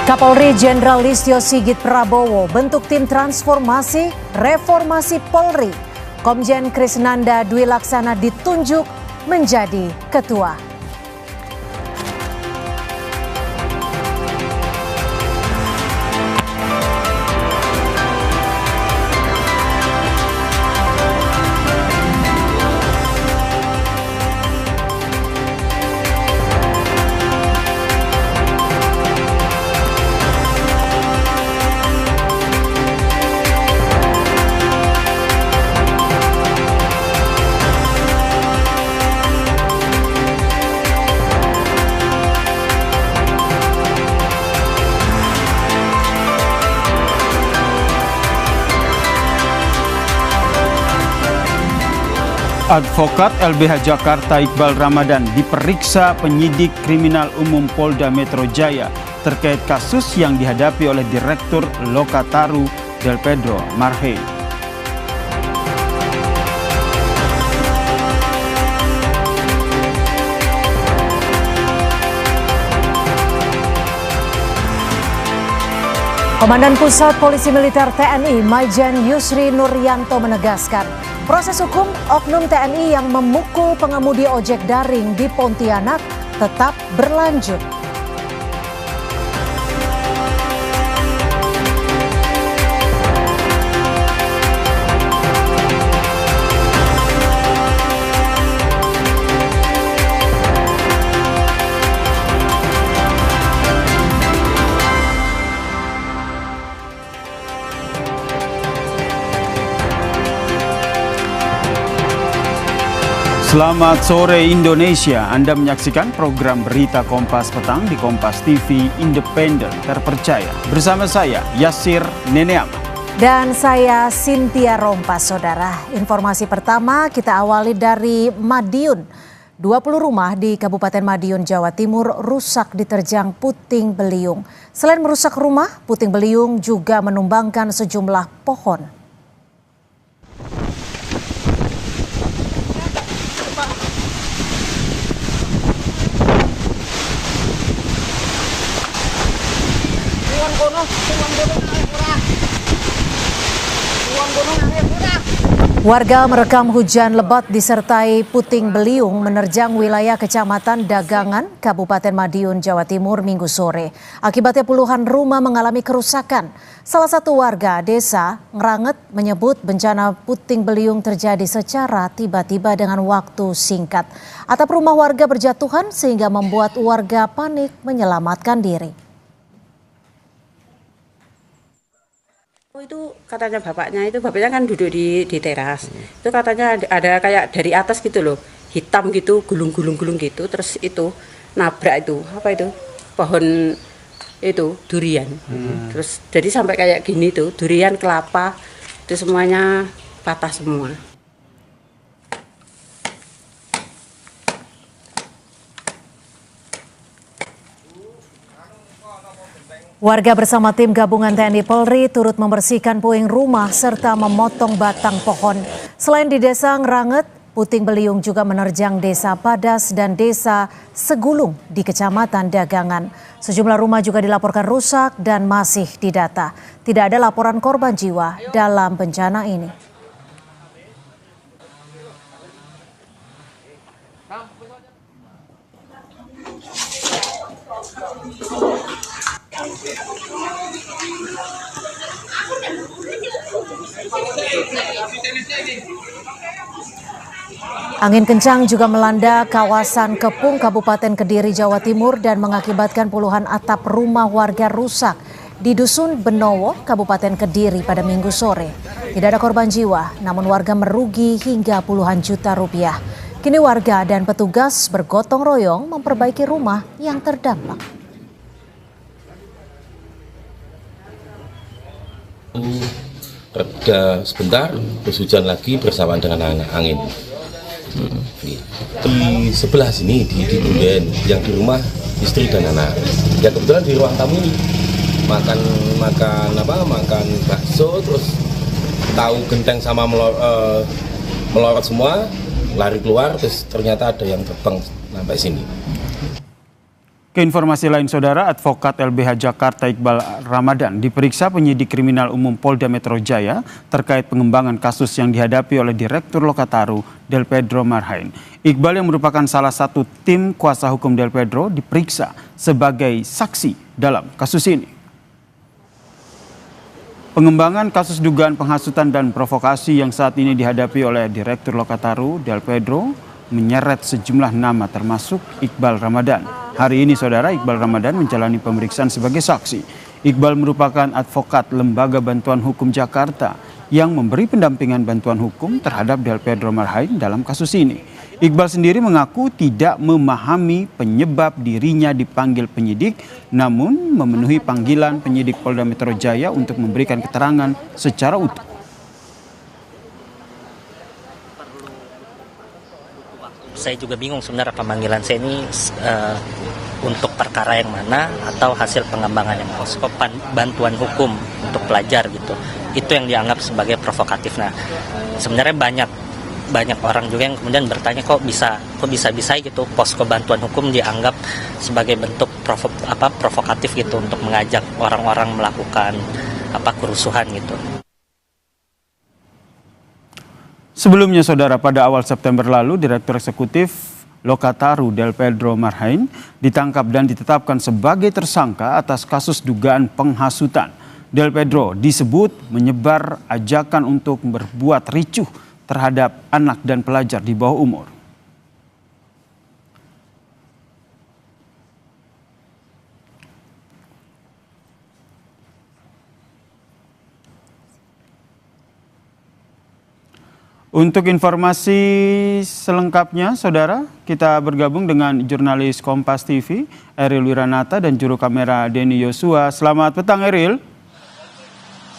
Kapolri Jenderal Listio Sigit Prabowo bentuk tim transformasi reformasi Polri. Komjen Krisnanda Dwi Laksana ditunjuk menjadi ketua. Advokat LBH Jakarta Iqbal Ramadan diperiksa penyidik kriminal umum Polda Metro Jaya terkait kasus yang dihadapi oleh Direktur Lokataru Del Pedro Marhey. Komandan Pusat Polisi Militer TNI Maijen Yusri Nuryanto menegaskan, proses hukum oknum TNI yang memukul pengemudi ojek daring di Pontianak tetap berlanjut. Selamat sore Indonesia, Anda menyaksikan program Berita Kompas Petang di Kompas TV Independen Terpercaya. Bersama saya, Yasir Neneam. Dan saya, Cynthia Rompas, Saudara. Informasi pertama kita awali dari Madiun. 20 rumah di Kabupaten Madiun, Jawa Timur rusak diterjang puting beliung. Selain merusak rumah, puting beliung juga menumbangkan sejumlah pohon. Warga merekam hujan lebat disertai puting beliung menerjang wilayah Kecamatan Dagangan, Kabupaten Madiun, Jawa Timur Minggu sore. Akibatnya puluhan rumah mengalami kerusakan. Salah satu warga desa Ngranget menyebut bencana puting beliung terjadi secara tiba-tiba dengan waktu singkat. Atap rumah warga berjatuhan sehingga membuat warga panik menyelamatkan diri. Itu katanya bapaknya kan duduk di teras. Itu katanya ada kayak dari atas gitu loh, hitam gitu, gulung-gulung gitu, terus itu nabrak itu apa itu pohon itu durian. Terus jadi sampai kayak gini tuh, durian, kelapa itu semuanya patah semua. Warga bersama tim gabungan TNI Polri turut membersihkan puing rumah serta memotong batang pohon. Selain di desa Ngranget, puting beliung juga menerjang desa Padas dan desa Segulung di Kecamatan Dagangan. Sejumlah rumah juga dilaporkan rusak dan masih didata. Tidak ada laporan korban jiwa dalam bencana ini. Angin kencang juga melanda kawasan Kepung, Kabupaten Kediri, Jawa Timur dan mengakibatkan puluhan atap rumah warga rusak di Dusun Benowo, Kabupaten Kediri pada Minggu sore. Tidak ada korban jiwa, namun warga merugi hingga puluhan juta rupiah. Kini warga dan petugas bergotong royong memperbaiki rumah yang terdampak. Reda sebentar, terus hujan lagi bersamaan dengan angin. Di sebelah sini di Bunden, yang di rumah istri dan anak. Ya kebetulan di ruang tamu ini makan bakso, terus tahu genteng sama melorot semua, lari keluar, terus ternyata ada yang terbang sampai sini. Keinformasi lain saudara, advokat LBH Jakarta Iqbal Ramadan diperiksa penyidik kriminal umum Polda Metro Jaya terkait pengembangan kasus yang dihadapi oleh Direktur Lokataru Del Pedro Marhain. Iqbal yang merupakan salah satu tim kuasa hukum Del Pedro diperiksa sebagai saksi dalam kasus ini. Pengembangan kasus dugaan penghasutan dan provokasi yang saat ini dihadapi oleh Direktur Lokataru Del Pedro menyeret sejumlah nama termasuk Iqbal Ramadan. Hari ini saudara, Iqbal Ramadan menjalani pemeriksaan sebagai saksi. Iqbal merupakan advokat Lembaga Bantuan Hukum Jakarta yang memberi pendampingan bantuan hukum terhadap Del Pedro Marhain dalam kasus ini. Iqbal sendiri mengaku tidak memahami penyebab dirinya dipanggil penyidik, namun memenuhi panggilan penyidik Polda Metro Jaya untuk memberikan keterangan secara utuh. Saya juga bingung sebenarnya pemanggilan saya ini untuk perkara yang mana atau hasil pengembangan yang posko bantuan hukum untuk pelajar gitu. Itu yang dianggap sebagai provokatif. Nah, sebenarnya banyak orang juga yang kemudian bertanya kok bisa gitu posko bantuan hukum dianggap sebagai bentuk provokatif gitu untuk mengajak orang-orang melakukan kerusuhan gitu. Sebelumnya saudara, pada awal September lalu Direktur Eksekutif Lokataru Del Pedro Marhain ditangkap dan ditetapkan sebagai tersangka atas kasus dugaan penghasutan. Del Pedro disebut menyebar ajakan untuk berbuat ricuh terhadap anak dan pelajar di bawah umur. Untuk informasi selengkapnya, saudara, kita bergabung dengan jurnalis Kompas TV, Eril Wiranata, dan juru kamera Denny Yosua. Selamat petang, Eril.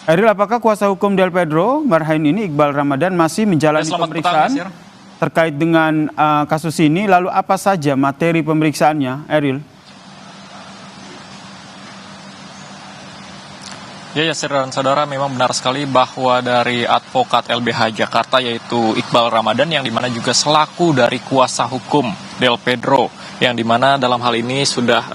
Eril, apakah kuasa hukum Del Pedro Marhain ini, Iqbal Ramadan, masih menjalani pemeriksaan terkait dengan kasus ini? Lalu apa saja materi pemeriksaannya, Eril? Ya, Yasir dan saudara, memang benar sekali bahwa dari advokat LBH Jakarta yaitu Iqbal Ramadan yang dimana juga selaku dari kuasa hukum Del Pedro yang dimana dalam hal ini sudah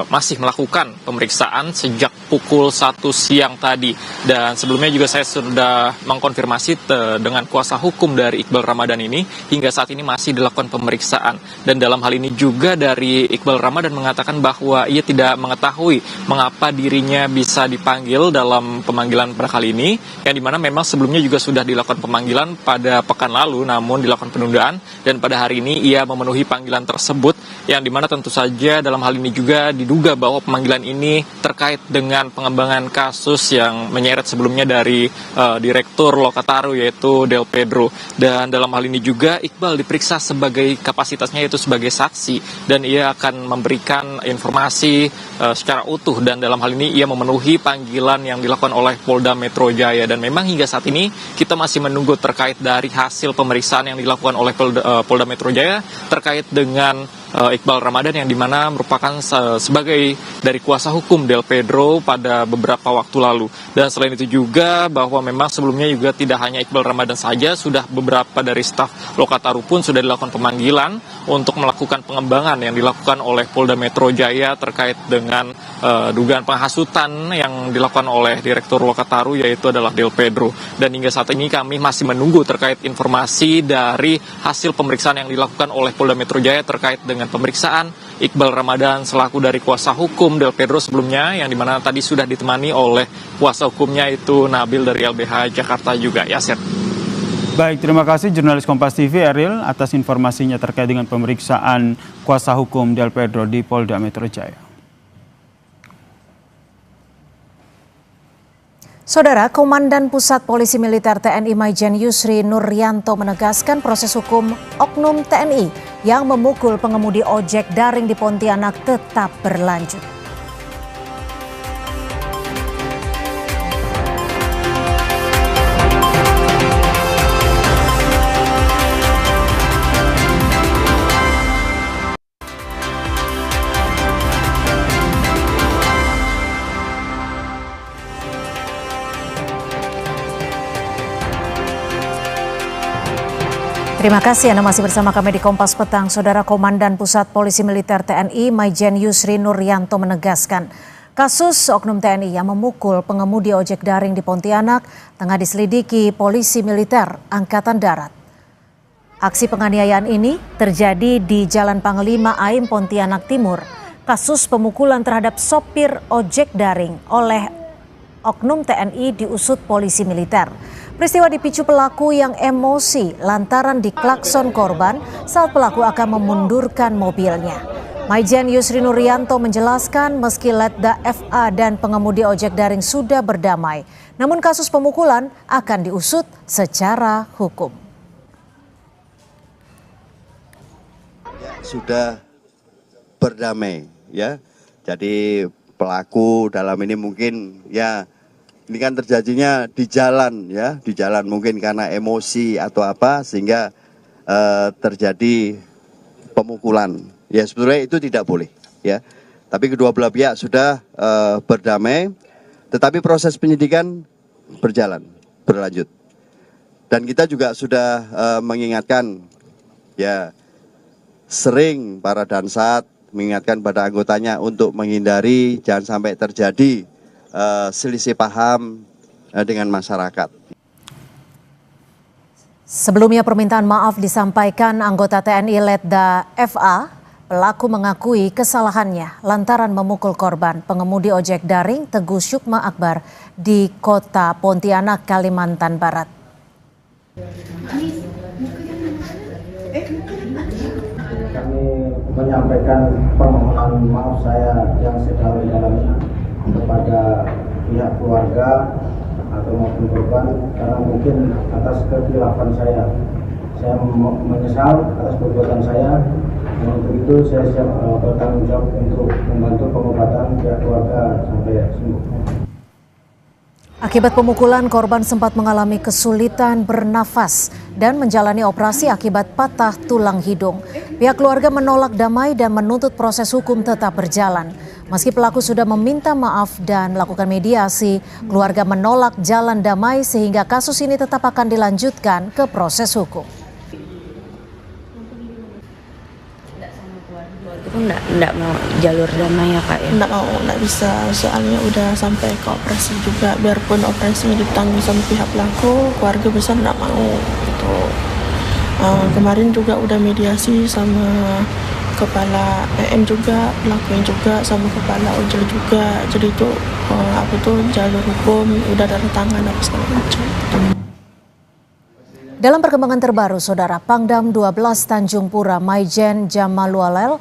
masih melakukan pemeriksaan sejak pukul 1 siang tadi. Dan sebelumnya juga saya sudah mengkonfirmasi dengan kuasa hukum dari Iqbal Ramadan ini hingga saat ini masih dilakukan pemeriksaan. Dan dalam hal ini juga dari Iqbal Ramadan mengatakan bahwa ia tidak mengetahui mengapa dirinya bisa dipanggil dalam pemanggilan pada kali ini, yang dimana memang sebelumnya juga sudah dilakukan pemanggilan pada pekan lalu namun dilakukan penundaan, dan pada hari ini ia memenuhi panggilan tersebut, yang dimana tentu saja dalam hal ini juga diduga bahwa pemanggilan ini terkait dengan pengembangan kasus yang menyeret sebelumnya dari Direktur Lokataru yaitu Del Pedro. Dan dalam hal ini juga Iqbal diperiksa sebagai kapasitasnya yaitu sebagai saksi, dan ia akan memberikan informasi secara utuh, dan dalam hal ini ia memenuhi panggilan yang dilakukan oleh Polda Metro Jaya. Dan memang hingga saat ini kita masih menunggu terkait dari hasil pemeriksaan yang dilakukan oleh Polda Metro Jaya terkait dengan Iqbal Ramadan yang dimana merupakan sebagai dari kuasa hukum Del Pedro pada beberapa waktu lalu. Dan selain itu juga bahwa memang sebelumnya juga tidak hanya Iqbal Ramadan saja, sudah beberapa dari staf Lokataru pun sudah dilakukan pemanggilan untuk melakukan pengembangan yang dilakukan oleh Polda Metro Jaya terkait dengan dugaan penghasutan yang dilakukan oleh Direktur Lokataru yaitu adalah Del Pedro. Dan hingga saat ini kami masih menunggu terkait informasi dari hasil pemeriksaan yang dilakukan oleh Polda Metro Jaya terkait dengan pemeriksaan Iqbal Ramadan selaku dari kuasa hukum Del Pedro sebelumnya, yang dimana tadi sudah ditemani oleh kuasa hukumnya itu Nabil dari LBH Jakarta juga. Yasir. Baik, terima kasih jurnalis Kompas TV Eril atas informasinya terkait dengan pemeriksaan kuasa hukum Del Pedro di Polda Metro Jaya. Saudara, Komandan Pusat Polisi Militer TNI Maijen Yusri Nuryanto menegaskan proses hukum oknum TNI yang memukul pengemudi ojek daring di Pontianak tetap berlanjut. Terima kasih Anda masih bersama kami di Kompas Petang. Saudara Komandan Pusat Polisi Militer TNI Maijen Yusri Nuryanto menegaskan kasus oknum TNI yang memukul pengemudi ojek daring di Pontianak tengah diselidiki Polisi Militer Angkatan Darat. Aksi penganiayaan ini terjadi di Jalan Panglima Aim Pontianak Timur. Kasus pemukulan terhadap sopir ojek daring oleh oknum TNI diusut Polisi Militer. Peristiwa dipicu pelaku yang emosi lantaran diklakson korban saat pelaku akan memundurkan mobilnya. Maijen Yusri Nuryanto menjelaskan meski Letda FA dan pengemudi ojek daring sudah berdamai, namun kasus pemukulan akan diusut secara hukum. Sudah berdamai ya. Jadi pelaku dalam ini mungkin ya ini kan terjadinya di jalan ya, di jalan mungkin karena emosi atau apa sehingga terjadi pemukulan. Ya sebetulnya itu tidak boleh ya. Tapi kedua belah pihak sudah berdamai, tetapi proses penyidikan berlanjut. Dan kita juga sudah mengingatkan ya, sering para Dansat mengingatkan pada anggotanya untuk menghindari jangan sampai terjadi selisih paham dengan masyarakat. Sebelumnya permintaan maaf disampaikan anggota TNI Letda FA. Pelaku mengakui kesalahannya lantaran memukul korban pengemudi ojek daring Teguh Syukma Akbar di Kota Pontianak, Kalimantan Barat. Kami menyampaikan permohonan maaf saya yang sedalam-dalamnya kepada pihak keluarga atau maupun korban karena mungkin atas kekhilafan saya menyesal atas perbuatan saya, dan untuk itu saya siap bertanggung jawab untuk membantu pengobatan pihak keluarga sampai sembuh. Akibat pemukulan, korban sempat mengalami kesulitan bernafas dan menjalani operasi akibat patah tulang hidung. Pihak keluarga menolak damai dan menuntut proses hukum tetap berjalan. Meski pelaku sudah meminta maaf dan melakukan mediasi, keluarga menolak jalan damai sehingga kasus ini tetap akan dilanjutkan ke proses hukum. Enggak mau jalur damai ya Kak ya? Enggak bisa, soalnya udah sampai ke operasi juga, biarpun operasinya ditanggung sama pihak pelaku, keluarga besar enggak mau gitu. Kemarin juga udah mediasi sama kepala EM juga, pelakunya juga, sama kepala ojol juga, jadi itu jalur hukum udah ada tangan apa segala macam. Dalam perkembangan terbaru, Saudara, Pangdam 12 Tanjung Pura Maijen Jamal Walel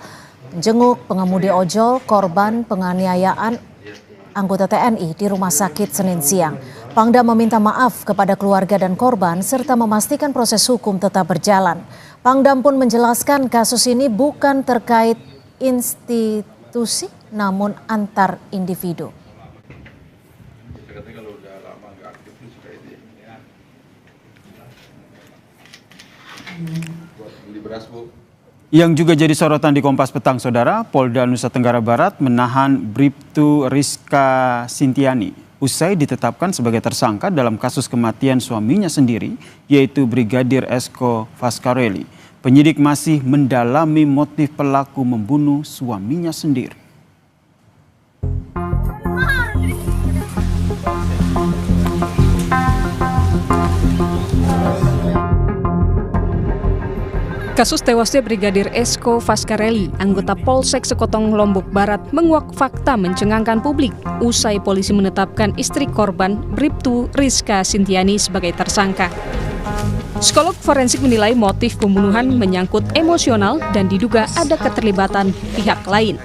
menjenguk pengemudi ojol korban penganiayaan anggota TNI di rumah sakit Senin siang. Pangdam meminta maaf kepada keluarga dan korban serta memastikan proses hukum tetap berjalan. Pangdam pun menjelaskan kasus ini bukan terkait institusi namun antar individu. Yang juga jadi sorotan di Kompas Petang, Saudara, Polda Nusa Tenggara Barat menahan Bribtu Rizka Sintiani usai ditetapkan sebagai tersangka dalam kasus kematian suaminya sendiri, yaitu Brigadir Esko Fascarelli. Penyidik masih mendalami motif pelaku membunuh suaminya sendiri. Kasus tewasnya Brigadir Esko Fascarelli, anggota Polsek Sekotong, Lombok Barat, menguak fakta mencengangkan publik usai polisi menetapkan istri korban, Bribtu Rizka Sintiani, sebagai tersangka. Psikolog forensik menilai motif pembunuhan menyangkut emosional dan diduga ada keterlibatan pihak lain.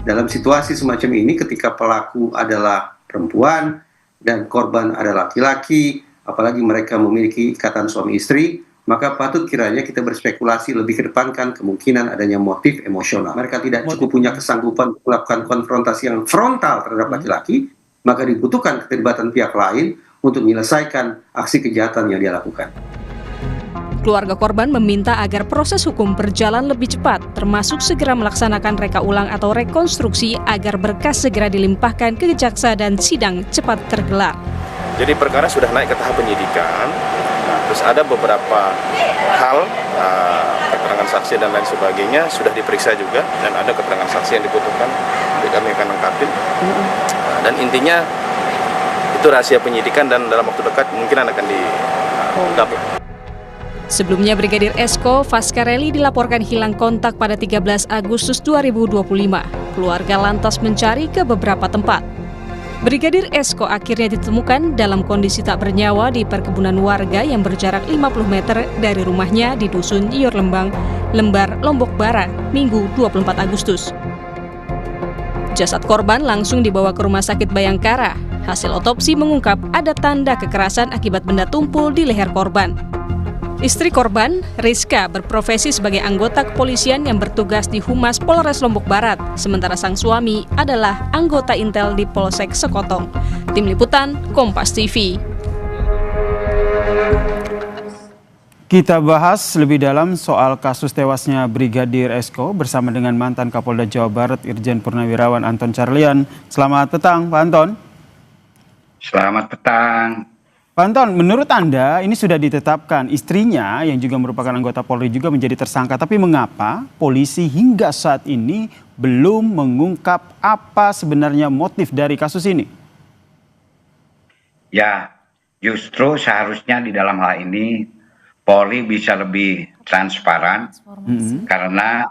Dalam situasi semacam ini, ketika pelaku adalah perempuan dan korban adalah laki-laki, apalagi mereka memiliki ikatan suami istri, maka patut kiranya kita berspekulasi lebih kedepankan kemungkinan adanya motif emosional. Mereka tidak cukup punya kesanggupan melakukan konfrontasi yang frontal terhadap laki-laki, maka dibutuhkan keterlibatan pihak lain untuk menyelesaikan aksi kejahatan yang dia lakukan. Keluarga korban meminta agar proses hukum berjalan lebih cepat, termasuk segera melaksanakan reka ulang atau rekonstruksi agar berkas segera dilimpahkan ke jaksa dan sidang cepat tergelar. Jadi perkara sudah naik ke tahap penyidikan. Terus ada beberapa hal, keterangan saksi dan lain sebagainya sudah diperiksa juga, dan ada keterangan saksi yang dibutuhkan, kami akan lengkapi. Dan intinya itu rahasia penyidikan dan dalam waktu dekat mungkin akan diungkap. Sebelumnya Brigadir Esko Fascarelli dilaporkan hilang kontak pada 13 Agustus 2025. Keluarga lantas mencari ke beberapa tempat. Brigadir Esko akhirnya ditemukan dalam kondisi tak bernyawa di perkebunan warga yang berjarak 50 meter dari rumahnya di Dusun Iyor Lembang, Lembar, Lombok Barat, Minggu 24 Agustus. Jasad korban langsung dibawa ke Rumah Sakit Bayangkara. Hasil otopsi mengungkap ada tanda kekerasan akibat benda tumpul di leher korban. Istri korban, Rizka, berprofesi sebagai anggota kepolisian yang bertugas di Humas Polres Lombok Barat, sementara sang suami adalah anggota Intel di Polsek Sekotong. Tim Liputan, Kompas TV. Kita bahas lebih dalam soal kasus tewasnya Brigadir Esko bersama dengan mantan Kapolda Jawa Barat Irjen Purnawirawan Anton Carlyan. Selamat petang, Pak Anton. Selamat petang. Pak Anton, menurut Anda ini sudah ditetapkan istrinya yang juga merupakan anggota Polri juga menjadi tersangka. Tapi mengapa polisi hingga saat ini belum mengungkap apa sebenarnya motif dari kasus ini? Ya, justru seharusnya di dalam hal ini Polri bisa lebih transparan. Karena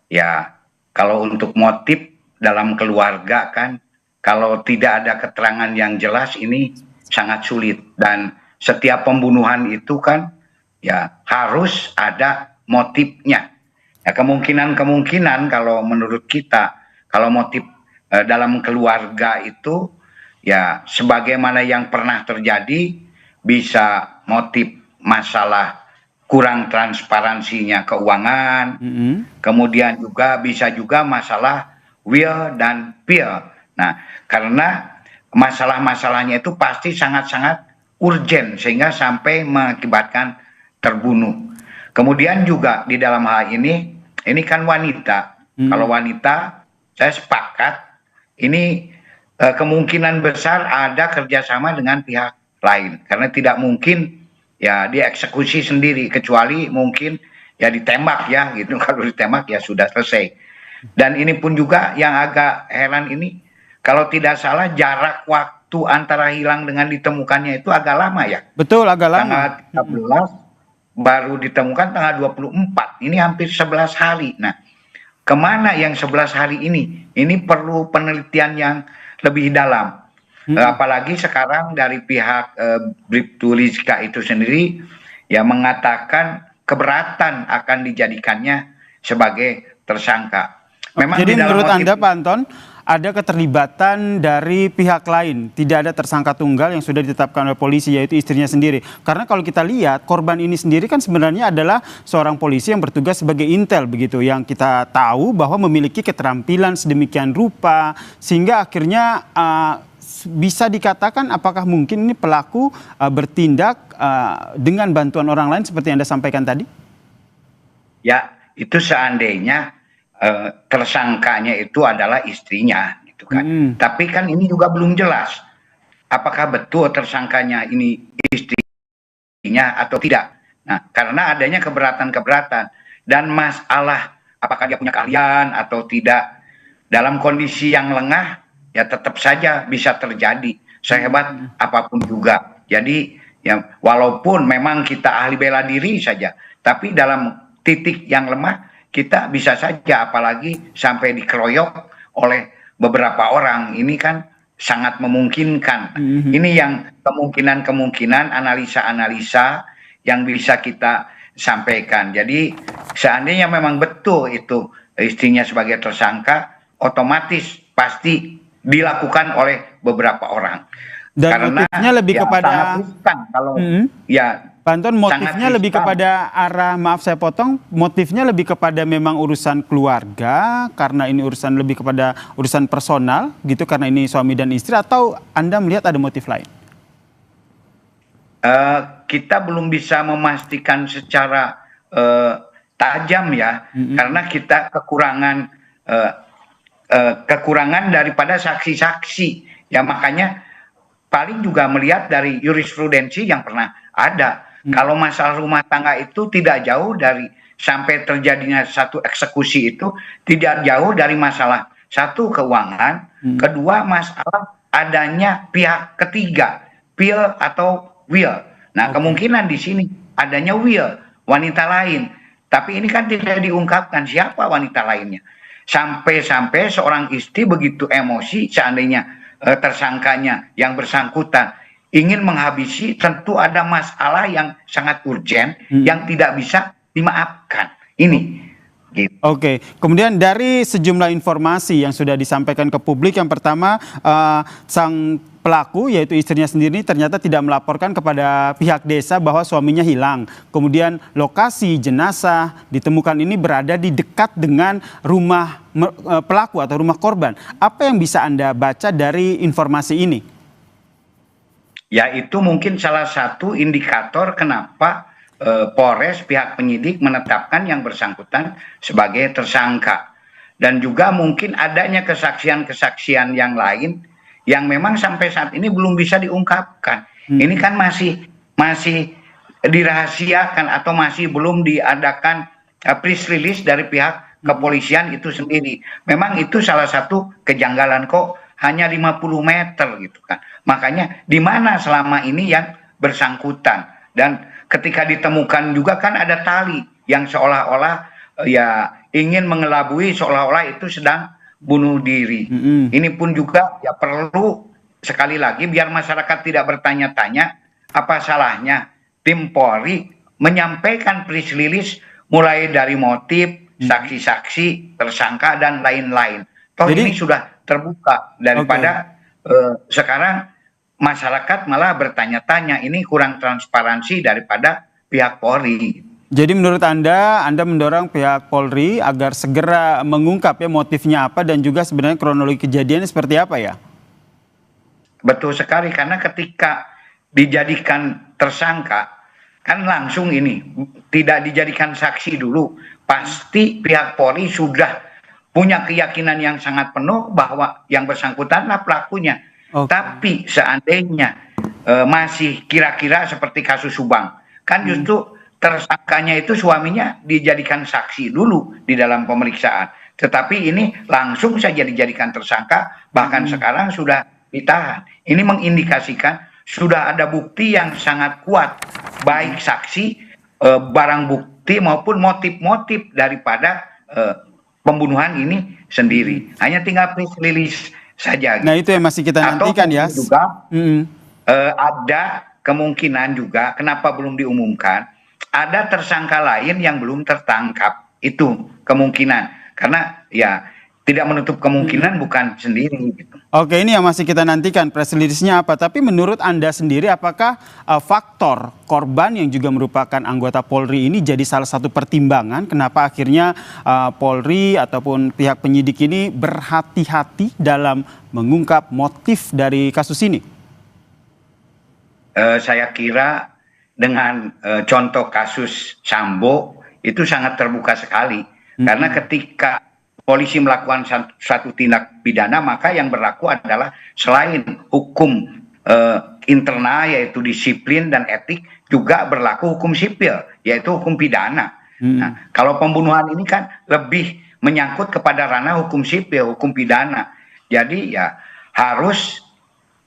ya kalau untuk motif dalam keluarga kan, kalau tidak ada keterangan yang jelas ini sangat sulit, dan setiap pembunuhan itu kan ya harus ada motifnya. Ya, kemungkinan kalau menurut kita kalau motif dalam keluarga itu ya sebagaimana yang pernah terjadi, bisa motif masalah kurang transparansinya keuangan, kemudian juga bisa juga masalah will dan fear. Nah, karena masalah-masalahnya itu pasti sangat-sangat urgen sehingga sampai mengakibatkan terbunuh. Kemudian juga di dalam hal ini kan wanita. Kalau wanita, saya sepakat ini kemungkinan besar ada kerjasama dengan pihak lain, karena tidak mungkin ya dieksekusi sendiri, kecuali mungkin ya ditembak ya gitu. Kalau ditembak ya sudah selesai. Dan ini pun juga yang agak heran ini, kalau tidak salah jarak waktu antara hilang dengan ditemukannya itu agak lama ya. Betul, agak lama. Tanggal 13 baru ditemukan tanggal 24. Ini hampir 11 hari. Nah, kemana yang 11 hari ini? Ini perlu penelitian yang lebih dalam. Apalagi sekarang dari pihak Bribtu Rizka itu sendiri ya mengatakan keberatan akan dijadikannya sebagai tersangka. Memang jadi menurut Anda, Pak Anton, ada keterlibatan dari pihak lain, tidak ada tersangka tunggal yang sudah ditetapkan oleh polisi, yaitu istrinya sendiri. Karena kalau kita lihat korban ini sendiri kan sebenarnya adalah seorang polisi yang bertugas sebagai intel begitu, yang kita tahu bahwa memiliki keterampilan sedemikian rupa sehingga akhirnya bisa dikatakan apakah mungkin ini pelaku bertindak dengan bantuan orang lain seperti yang Anda sampaikan tadi? Ya, itu seandainya tersangkanya itu adalah istrinya gitu kan. Tapi kan ini juga belum jelas apakah betul tersangkanya ini istrinya atau tidak. Nah, karena adanya keberatan-keberatan dan masalah apakah dia punya keahlian atau tidak, dalam kondisi yang lengah ya tetap saja bisa terjadi sehebat apapun juga. Jadi ya walaupun memang kita ahli bela diri saja, tapi dalam titik yang lemah kita bisa saja, apalagi sampai dikeroyok oleh beberapa orang. Ini kan sangat memungkinkan. Ini yang kemungkinan-kemungkinan analisa-analisa yang bisa kita sampaikan. Jadi seandainya memang betul itu istrinya sebagai tersangka, otomatis pasti dilakukan oleh beberapa orang. Dan karena motifnya lebih kepada kalau ya Pak Anton, motifnya lebih kepada arah, maaf saya potong, motifnya lebih kepada memang urusan keluarga, karena ini urusan lebih kepada urusan personal gitu, karena ini suami dan istri, atau Anda melihat ada motif lain? Kita belum bisa memastikan secara tajam ya, karena kita kekurangan daripada saksi-saksi ya, makanya paling juga melihat dari jurisprudensi yang pernah ada. Kalau masalah rumah tangga itu tidak jauh dari sampai terjadinya satu eksekusi itu tidak jauh dari masalah satu keuangan, kedua masalah adanya pihak ketiga, will atau will. Nah, kemungkinan di sini adanya will wanita lain, tapi ini kan tidak diungkapkan siapa wanita lainnya. Sampai-sampai seorang istri begitu emosi, seandainya tersangkanya yang bersangkutan ingin menghabisi, tentu ada masalah yang sangat urgent yang tidak bisa dimaafkan. Ini. Gitu. Oke, kemudian dari sejumlah informasi yang sudah disampaikan ke publik, yang pertama sang pelaku yaitu istrinya sendiri ternyata tidak melaporkan kepada pihak desa bahwa suaminya hilang. Kemudian lokasi jenazah ditemukan ini berada di dekat dengan rumah pelaku atau rumah korban. Apa yang bisa Anda baca dari informasi ini? Ya, itu mungkin salah satu indikator kenapa Polres pihak penyidik menetapkan yang bersangkutan sebagai tersangka. Dan juga mungkin adanya kesaksian-kesaksian yang lain yang memang sampai saat ini belum bisa diungkapkan. Ini kan masih dirahasiakan atau masih belum diadakan press release dari pihak kepolisian itu sendiri. Memang itu salah satu kejanggalan, kok hanya 50 meter gitu kan. Makanya di mana selama ini yang bersangkutan. Dan ketika ditemukan juga kan ada tali yang seolah-olah ya ingin mengelabui, seolah-olah itu sedang bunuh diri. Ini pun juga ya perlu sekali lagi biar masyarakat tidak bertanya-tanya, apa salahnya tim Polri menyampaikan press release mulai dari motif, saksi-saksi, tersangka dan lain-lain. Toh ini sudah terbuka daripada sekarang masyarakat malah bertanya-tanya, ini kurang transparansi daripada pihak Polri. Jadi menurut Anda mendorong pihak Polri agar segera mengungkap ya motifnya apa dan juga sebenarnya kronologi kejadiannya seperti apa ya? Betul sekali, karena ketika dijadikan tersangka kan langsung ini tidak dijadikan saksi dulu. Pasti pihak Polri sudah punya keyakinan yang sangat penuh bahwa yang bersangkutanlah pelakunya. Tapi seandainya masih kira-kira seperti kasus Subang, kan justru tersangkanya itu suaminya dijadikan saksi dulu di dalam pemeriksaan. Tetapi ini langsung saja dijadikan tersangka, bahkan sekarang sudah ditahan. Ini mengindikasikan sudah ada bukti yang sangat kuat, baik saksi, barang bukti maupun motif-motif daripada pembunuhan ini sendiri. Hanya tinggal press release saja. Nah, itu yang masih kita nantikan ya. Juga ada kemungkinan juga kenapa belum diumumkan, ada tersangka lain yang belum tertangkap. Itu kemungkinan. Karena ya tidak menutup kemungkinan bukan sendiri gitu. Oke, ini yang masih kita nantikan press release-nya apa. Tapi menurut Anda sendiri apakah faktor korban yang juga merupakan anggota Polri ini jadi salah satu pertimbangan kenapa akhirnya Polri ataupun pihak penyidik ini berhati-hati dalam mengungkap motif dari kasus ini? Saya kira dengan contoh kasus Sambo itu sangat terbuka sekali. Karena ketika polisi melakukan satu tindak pidana, maka yang berlaku adalah selain hukum internal yaitu disiplin dan etik, juga berlaku hukum sipil yaitu hukum pidana. Nah, kalau pembunuhan ini kan lebih menyangkut kepada ranah hukum sipil, hukum pidana. Jadi ya harus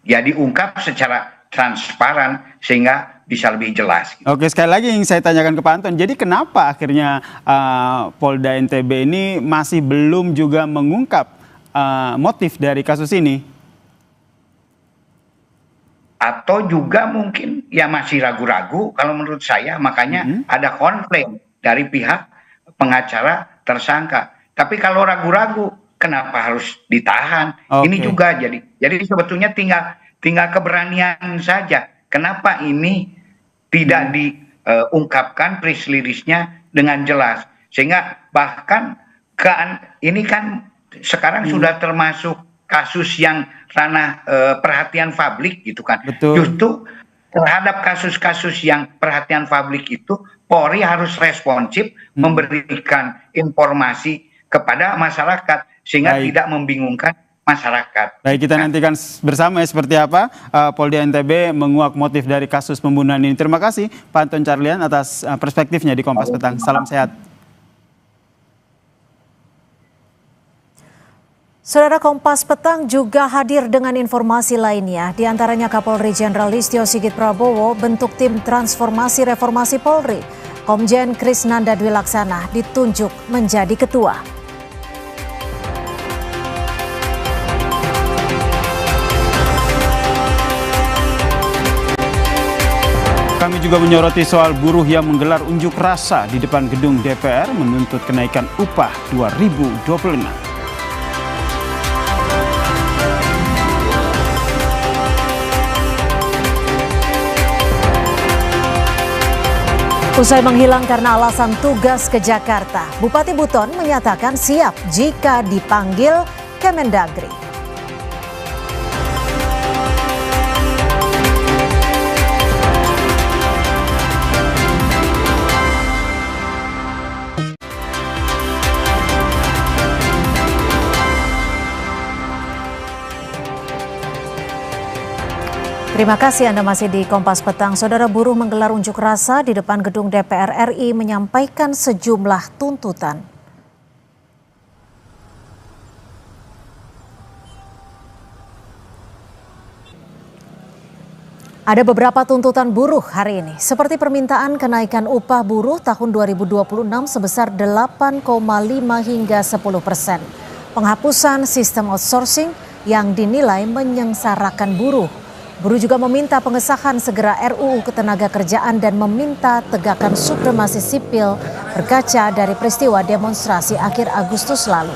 ya diungkap secara transparan sehingga bisa lebih jelas. Oke, sekali lagi yang saya tanyakan ke Pak Anton, jadi kenapa akhirnya Polda NTB ini masih belum juga mengungkap motif dari kasus ini? Atau juga mungkin ya masih ragu-ragu kalau menurut saya, makanya ada komplain dari pihak pengacara tersangka. Tapi kalau ragu-ragu, kenapa harus ditahan? Ini juga jadi sebetulnya tinggal keberanian saja. Kenapa ini tidak diungkapkan press release-nya dengan jelas, sehingga bahkan ini kan sekarang sudah termasuk kasus yang ranah perhatian publik gitu kan. Justru terhadap kasus-kasus yang perhatian publik itu Polri harus responsif memberikan informasi kepada masyarakat sehingga tidak membingungkan masyarakat. Baik, kita nantikan bersama ya seperti apa Polda NTB menguak motif dari kasus pembunuhan ini. Terima kasih Pak Anton Carlian atas perspektifnya di Kompas Petang. Salam sehat. Saudara, Kompas Petang juga hadir dengan informasi lainnya. Di antaranya Kapolri Jenderal Listio Sigit Prabowo bentuk tim transformasi reformasi Polri. Komjen Krisnanda Dwi Laksana ditunjuk menjadi ketua. Kami juga menyoroti soal buruh yang menggelar unjuk rasa di depan gedung DPR menuntut kenaikan upah 2026. Usai menghilang karena alasan tugas ke Jakarta, Bupati Buton menyatakan siap jika dipanggil Kemendagri. Terima kasih Anda masih di Kompas Petang. Saudara, buruh menggelar unjuk rasa di depan gedung DPR RI menyampaikan sejumlah tuntutan. Ada beberapa tuntutan buruh hari ini, seperti permintaan kenaikan upah buruh tahun 2026 sebesar 8,5 hingga 10%. Penghapusan sistem outsourcing yang dinilai menyengsarakan buruh. Buruh juga meminta pengesahan segera RUU Ketenagakerjaan dan meminta tegakkan supremasi sipil berkaca dari peristiwa demonstrasi akhir Agustus lalu.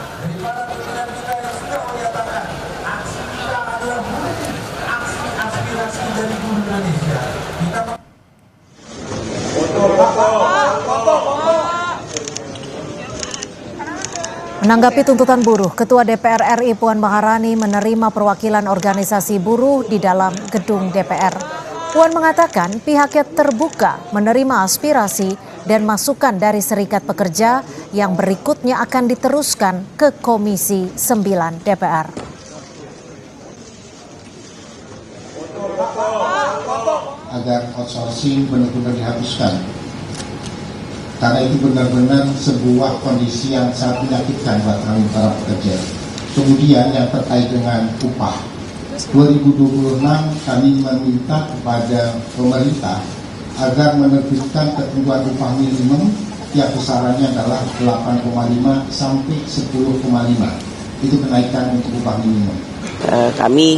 Menanggapi tuntutan buruh, Ketua DPR RI Puan Maharani menerima perwakilan organisasi buruh di dalam gedung DPR. Puan mengatakan pihaknya terbuka menerima aspirasi dan masukan dari Serikat Pekerja yang berikutnya akan diteruskan ke Komisi 9 DPR. Agar outsourcing benar-benar dihapuskan. Karena itu benar-benar sebuah kondisi yang sangat menyakitkan buat kami para pekerja. Kemudian yang terkait dengan upah 2026 kami meminta kepada pemerintah agar menerbitkan ketentuan upah minimum yang besarannya adalah 8,5 sampai 10,5. Itu kenaikan untuk upah minimum. Kami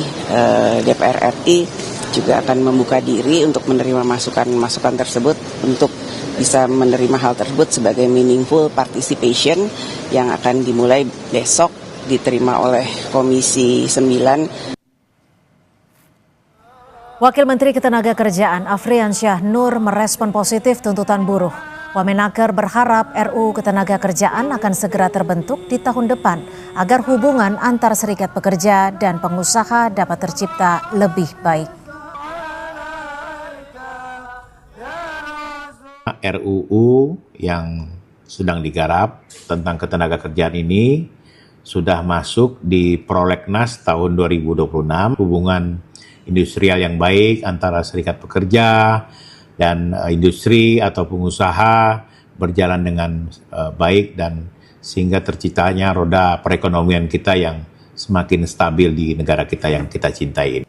DPR RI juga akan membuka diri untuk menerima masukan-masukan tersebut untuk bisa menerima hal tersebut sebagai meaningful participation yang akan dimulai besok diterima oleh Komisi 9. Wakil Menteri Ketenagakerjaan Afriansyah Nur merespon positif tuntutan buruh. Wamenaker berharap RUU Ketenagakerjaan akan segera terbentuk di tahun depan agar hubungan antar serikat pekerja dan pengusaha dapat tercipta lebih baik. RUU yang sedang digarap tentang ketenagakerjaan ini sudah masuk di Prolegnas tahun 2026. Hubungan industrial yang baik antara serikat pekerja dan industri atau pengusaha berjalan dengan baik dan sehingga terciptanya roda perekonomian kita yang semakin stabil di negara kita yang kita cintai ini.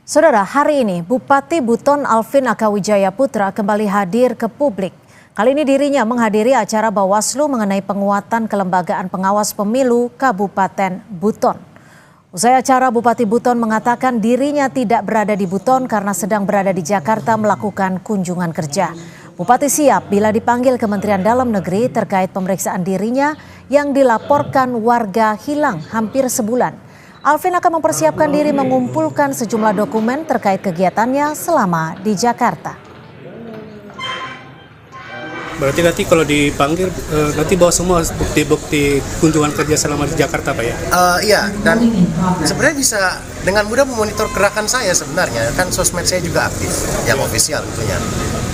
Saudara, hari ini Bupati Buton Alvin Akawijaya Putra kembali hadir ke publik. Kali ini dirinya menghadiri acara Bawaslu mengenai penguatan kelembagaan pengawas pemilu Kabupaten Buton. Usai acara, Bupati Buton mengatakan dirinya tidak berada di Buton karena sedang berada di Jakarta melakukan kunjungan kerja. Bupati siap bila dipanggil Kementerian Dalam Negeri terkait pemeriksaan dirinya yang dilaporkan warga hilang hampir sebulan. Alvin akan mempersiapkan diri mengumpulkan sejumlah dokumen terkait kegiatannya selama di Jakarta. Berarti nanti kalau dipanggil nanti bawa semua bukti-bukti kunjungan kerja selama di Jakarta, Pak ya? Iya, dan sebenarnya bisa dengan mudah memonitor gerakan saya sebenarnya. Kan sosmed saya juga aktif, yang ofisial tentunya.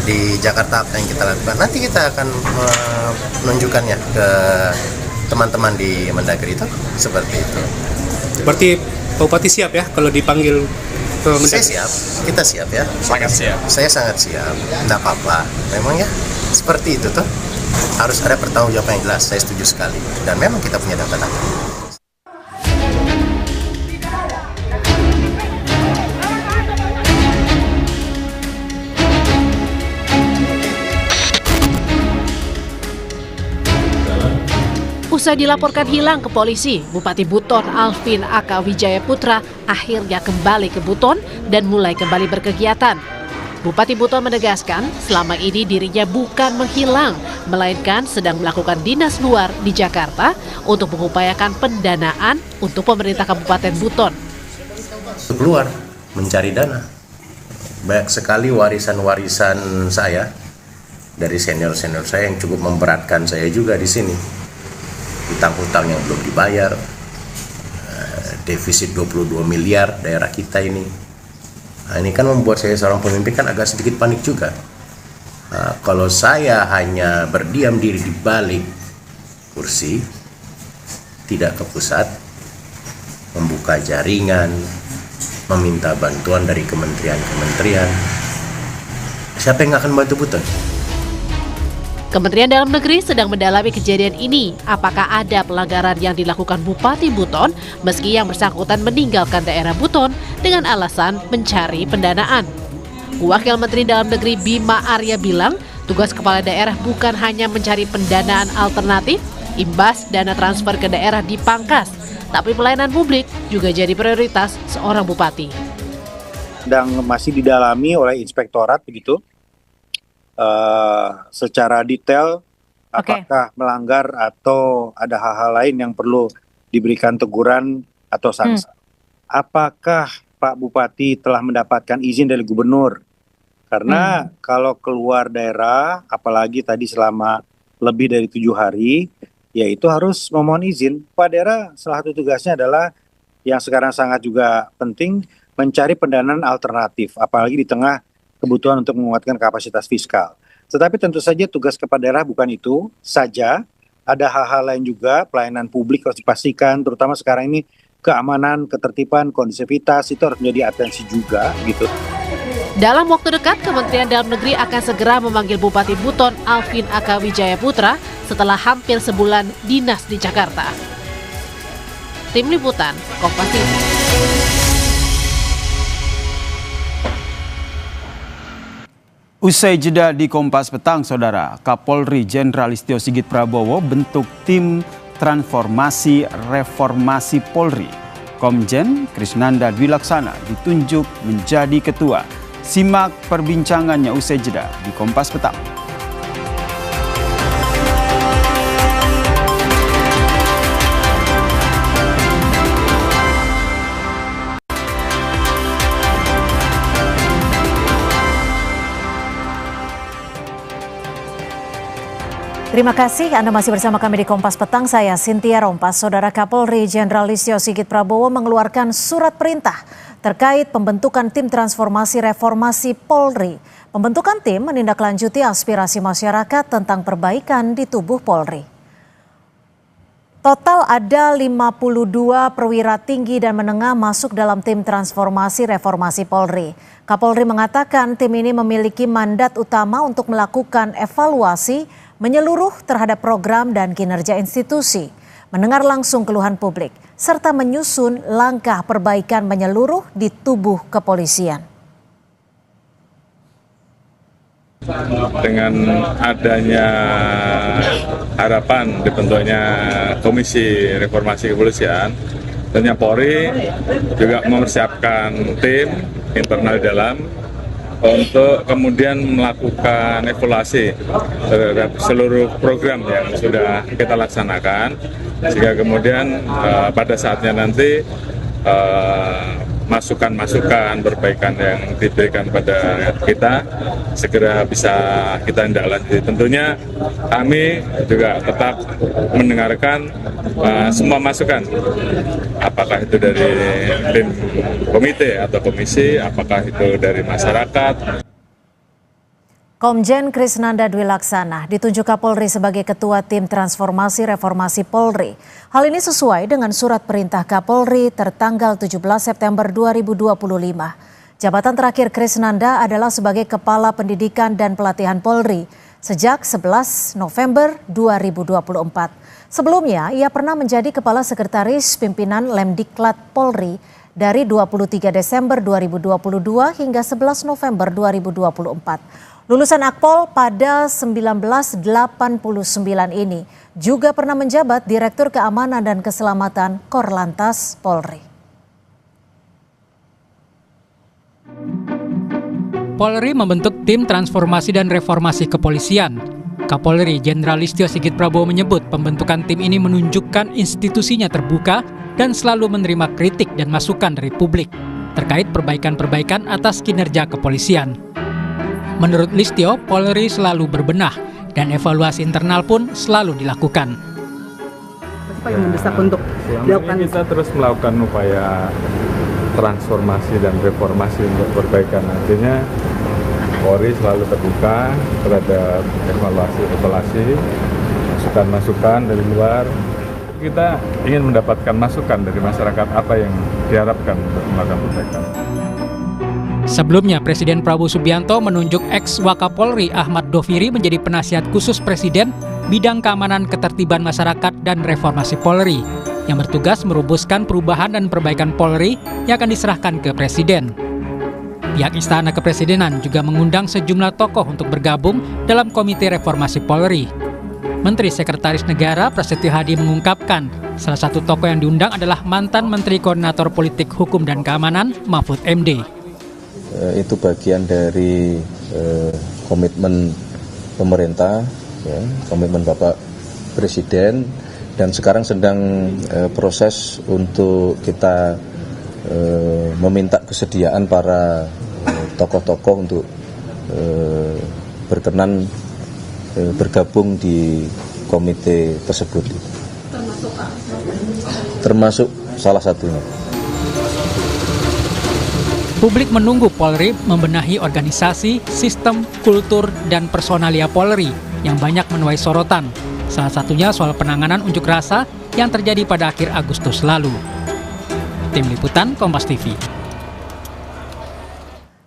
Di Jakarta apa yang kita lakukan. Nanti kita akan menunjukkannya ke teman-teman di Mendagri itu seperti itu. Berarti Pak Bupati siap ya kalau dipanggil ke Mendagri? Saya siap, kita siap ya. Sangat siap. Saya sangat siap, enggak apa-apa. Memang ya seperti itu tuh. Harus ada pertanggungjawaban yang jelas, saya setuju sekali. Dan memang kita punya data-data. Usai dilaporkan hilang ke polisi, Bupati Buton Alvin Aka Wijaya Putra akhirnya kembali ke Buton dan mulai kembali berkegiatan. Bupati Buton menegaskan selama ini dirinya bukan menghilang, melainkan sedang melakukan dinas luar di Jakarta untuk mengupayakan pendanaan untuk pemerintah Kabupaten Buton. Keluar mencari dana. Banyak sekali warisan-warisan saya dari senior-senior saya yang cukup memberatkan saya juga di sini. Hutang-hutang yang belum dibayar, defisit 22 miliar daerah kita ini. Nah, ini kan membuat saya seorang pemimpin kan agak sedikit panik juga. Kalau saya hanya berdiam diri di balik kursi, tidak ke pusat, membuka jaringan, meminta bantuan dari kementerian-kementerian, siapa yang akan bantu Buton? Kementerian Dalam Negeri sedang mendalami kejadian ini. Apakah ada pelanggaran yang dilakukan Bupati Buton meski yang bersangkutan meninggalkan daerah Buton dengan alasan mencari pendanaan? Wakil Menteri Dalam Negeri Bima Arya bilang, tugas kepala daerah bukan hanya mencari pendanaan alternatif, imbas dana transfer ke daerah dipangkas, tapi pelayanan publik juga jadi prioritas seorang bupati. Sedang masih didalami oleh inspektorat begitu. Secara detail apakah melanggar atau ada hal-hal lain yang perlu diberikan teguran atau sanksi. Apakah Pak Bupati telah mendapatkan izin dari gubernur? Karena kalau keluar daerah, apalagi tadi selama lebih dari 7 hari, ya itu harus memohon izin. Pak daerah salah satu tugasnya adalah yang sekarang sangat juga penting, mencari pendanaan alternatif, apalagi di tengah kebutuhan untuk menguatkan kapasitas fiskal. Tetapi tentu saja tugas kepala daerah bukan itu saja, ada hal-hal lain juga, pelayanan publik harus dipastikan, terutama sekarang ini keamanan, ketertiban, kondusivitas itu harus menjadi atensi juga gitu. Dalam waktu dekat, Kementerian Dalam Negeri akan segera memanggil Bupati Buton Alvin Aka Wijaya Putra setelah hampir sebulan dinas di Jakarta. Tim Liputan, Kompas TV. Usai jeda di Kompas Petang, Saudara, Kapolri Jenderal Listio Sigit Prabowo bentuk tim transformasi reformasi Polri. Komjen Krisnanda Dwilaksana ditunjuk menjadi ketua. Simak perbincangannya usai jeda di Kompas Petang. Terima kasih Anda masih bersama kami di Kompas Petang. Saya Cynthia Rompas. Saudara, Kapolri Jenderal Listio Sigit Prabowo mengeluarkan surat perintah terkait pembentukan tim transformasi reformasi Polri. Pembentukan tim menindaklanjuti aspirasi masyarakat tentang perbaikan di tubuh Polri. Total ada 52 perwira tinggi dan menengah masuk dalam tim transformasi reformasi Polri. Kapolri mengatakan tim ini memiliki mandat utama untuk melakukan evaluasi menyeluruh terhadap program dan kinerja institusi, mendengar langsung keluhan publik, serta menyusun langkah perbaikan menyeluruh di tubuh kepolisian. Dengan adanya harapan dibentuknya Komisi Reformasi Kepolisian, tentunya Polri juga mempersiapkan tim internal di dalam untuk kemudian melakukan evaluasi terhadap seluruh program yang sudah kita laksanakan, sehingga kemudian pada saatnya nanti masukan-masukan perbaikan yang diberikan pada kita segera bisa kita tindak-lanjuti. Tentunya kami juga tetap mendengarkan semua masukan, apakah itu dari tim komite atau komisi, apakah itu dari masyarakat. Komjen Krisnanda Dwi Laksana ditunjuk Kapolri sebagai Ketua Tim Transformasi Reformasi Polri. Hal ini sesuai dengan surat perintah Kapolri tertanggal 17 September 2025. Jabatan terakhir Krisnanda adalah sebagai Kepala Pendidikan dan Pelatihan Polri sejak 11 November 2024. Sebelumnya, ia pernah menjadi Kepala Sekretaris Pimpinan Lemdiklat Polri dari 23 Desember 2022 hingga 11 November 2024. Lulusan Akpol pada 1989 ini juga pernah menjabat Direktur Keamanan dan Keselamatan Korlantas Polri. Polri membentuk Tim Transformasi dan Reformasi Kepolisian. Kapolri Jenderal Listio Sigit Prabowo menyebut pembentukan tim ini menunjukkan institusinya terbuka dan selalu menerima kritik dan masukan dari publik terkait perbaikan-perbaikan atas kinerja kepolisian. Menurut Listio, Polri selalu berbenah dan evaluasi internal pun selalu dilakukan. Apa yang mendesak untuk dilakukan? Kita terus melakukan upaya transformasi dan reformasi untuk perbaikan. Artinya Polri selalu terbuka terhadap evaluasi, masukan-masukan dari luar. Kita ingin mendapatkan masukan dari masyarakat apa yang diharapkan untuk melakukan perbaikan. Sebelumnya, Presiden Prabowo Subianto menunjuk ex-Wakapolri Ahmad Doviri menjadi penasihat khusus Presiden bidang keamanan ketertiban masyarakat dan reformasi Polri, yang bertugas merumuskan perubahan dan perbaikan Polri yang akan diserahkan ke Presiden. Pihak Istana Kepresidenan juga mengundang sejumlah tokoh untuk bergabung dalam Komite Reformasi Polri. Menteri Sekretaris Negara Prasetyo Hadi mengungkapkan salah satu tokoh yang diundang adalah mantan Menteri Koordinator Politik Hukum dan Keamanan Mahfud MD. Itu bagian dari komitmen pemerintah, ya, komitmen Bapak Presiden, dan sekarang sedang proses untuk kita meminta kesediaan para tokoh-tokoh untuk berkenan bergabung di komite tersebut. Termasuk salah satunya. Publik menunggu Polri membenahi organisasi, sistem, kultur, dan personalia Polri yang banyak menuai sorotan. Salah satunya soal penanganan unjuk rasa yang terjadi pada akhir Agustus lalu. Tim Liputan Kompas TV.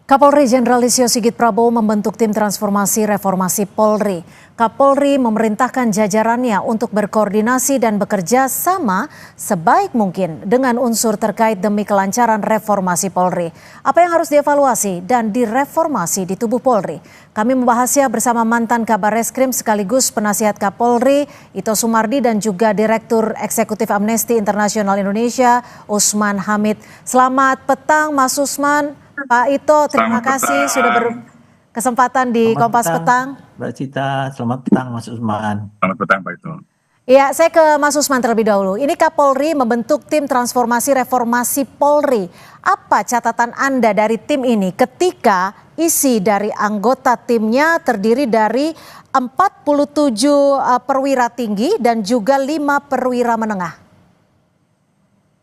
Kapolri Jenderal Listio Sigit Prabowo membentuk Tim Transformasi Reformasi Polri. Kapolri memerintahkan jajarannya untuk berkoordinasi dan bekerja sama sebaik mungkin dengan unsur terkait demi kelancaran reformasi Polri. Apa yang harus dievaluasi dan direformasi di tubuh Polri? Kami membahasnya bersama mantan Kabar Reskrim sekaligus penasihat Kapolri Ito Sumardi dan juga Direktur Eksekutif Amnesty International Indonesia Usman Hamid. Selamat petang Mas Usman. Pak Ito, terima kasih sudah berkesempatan di Kompas Petang. Mbak Cita, selamat petang Mas Usman. Selamat petang Pak Ito. Ya, saya ke Mas Usman terlebih dahulu. Ini Kapolri membentuk Tim Transformasi Reformasi Polri. Apa catatan Anda dari tim ini ketika isi dari anggota timnya terdiri dari 47 perwira tinggi dan juga 5 perwira menengah?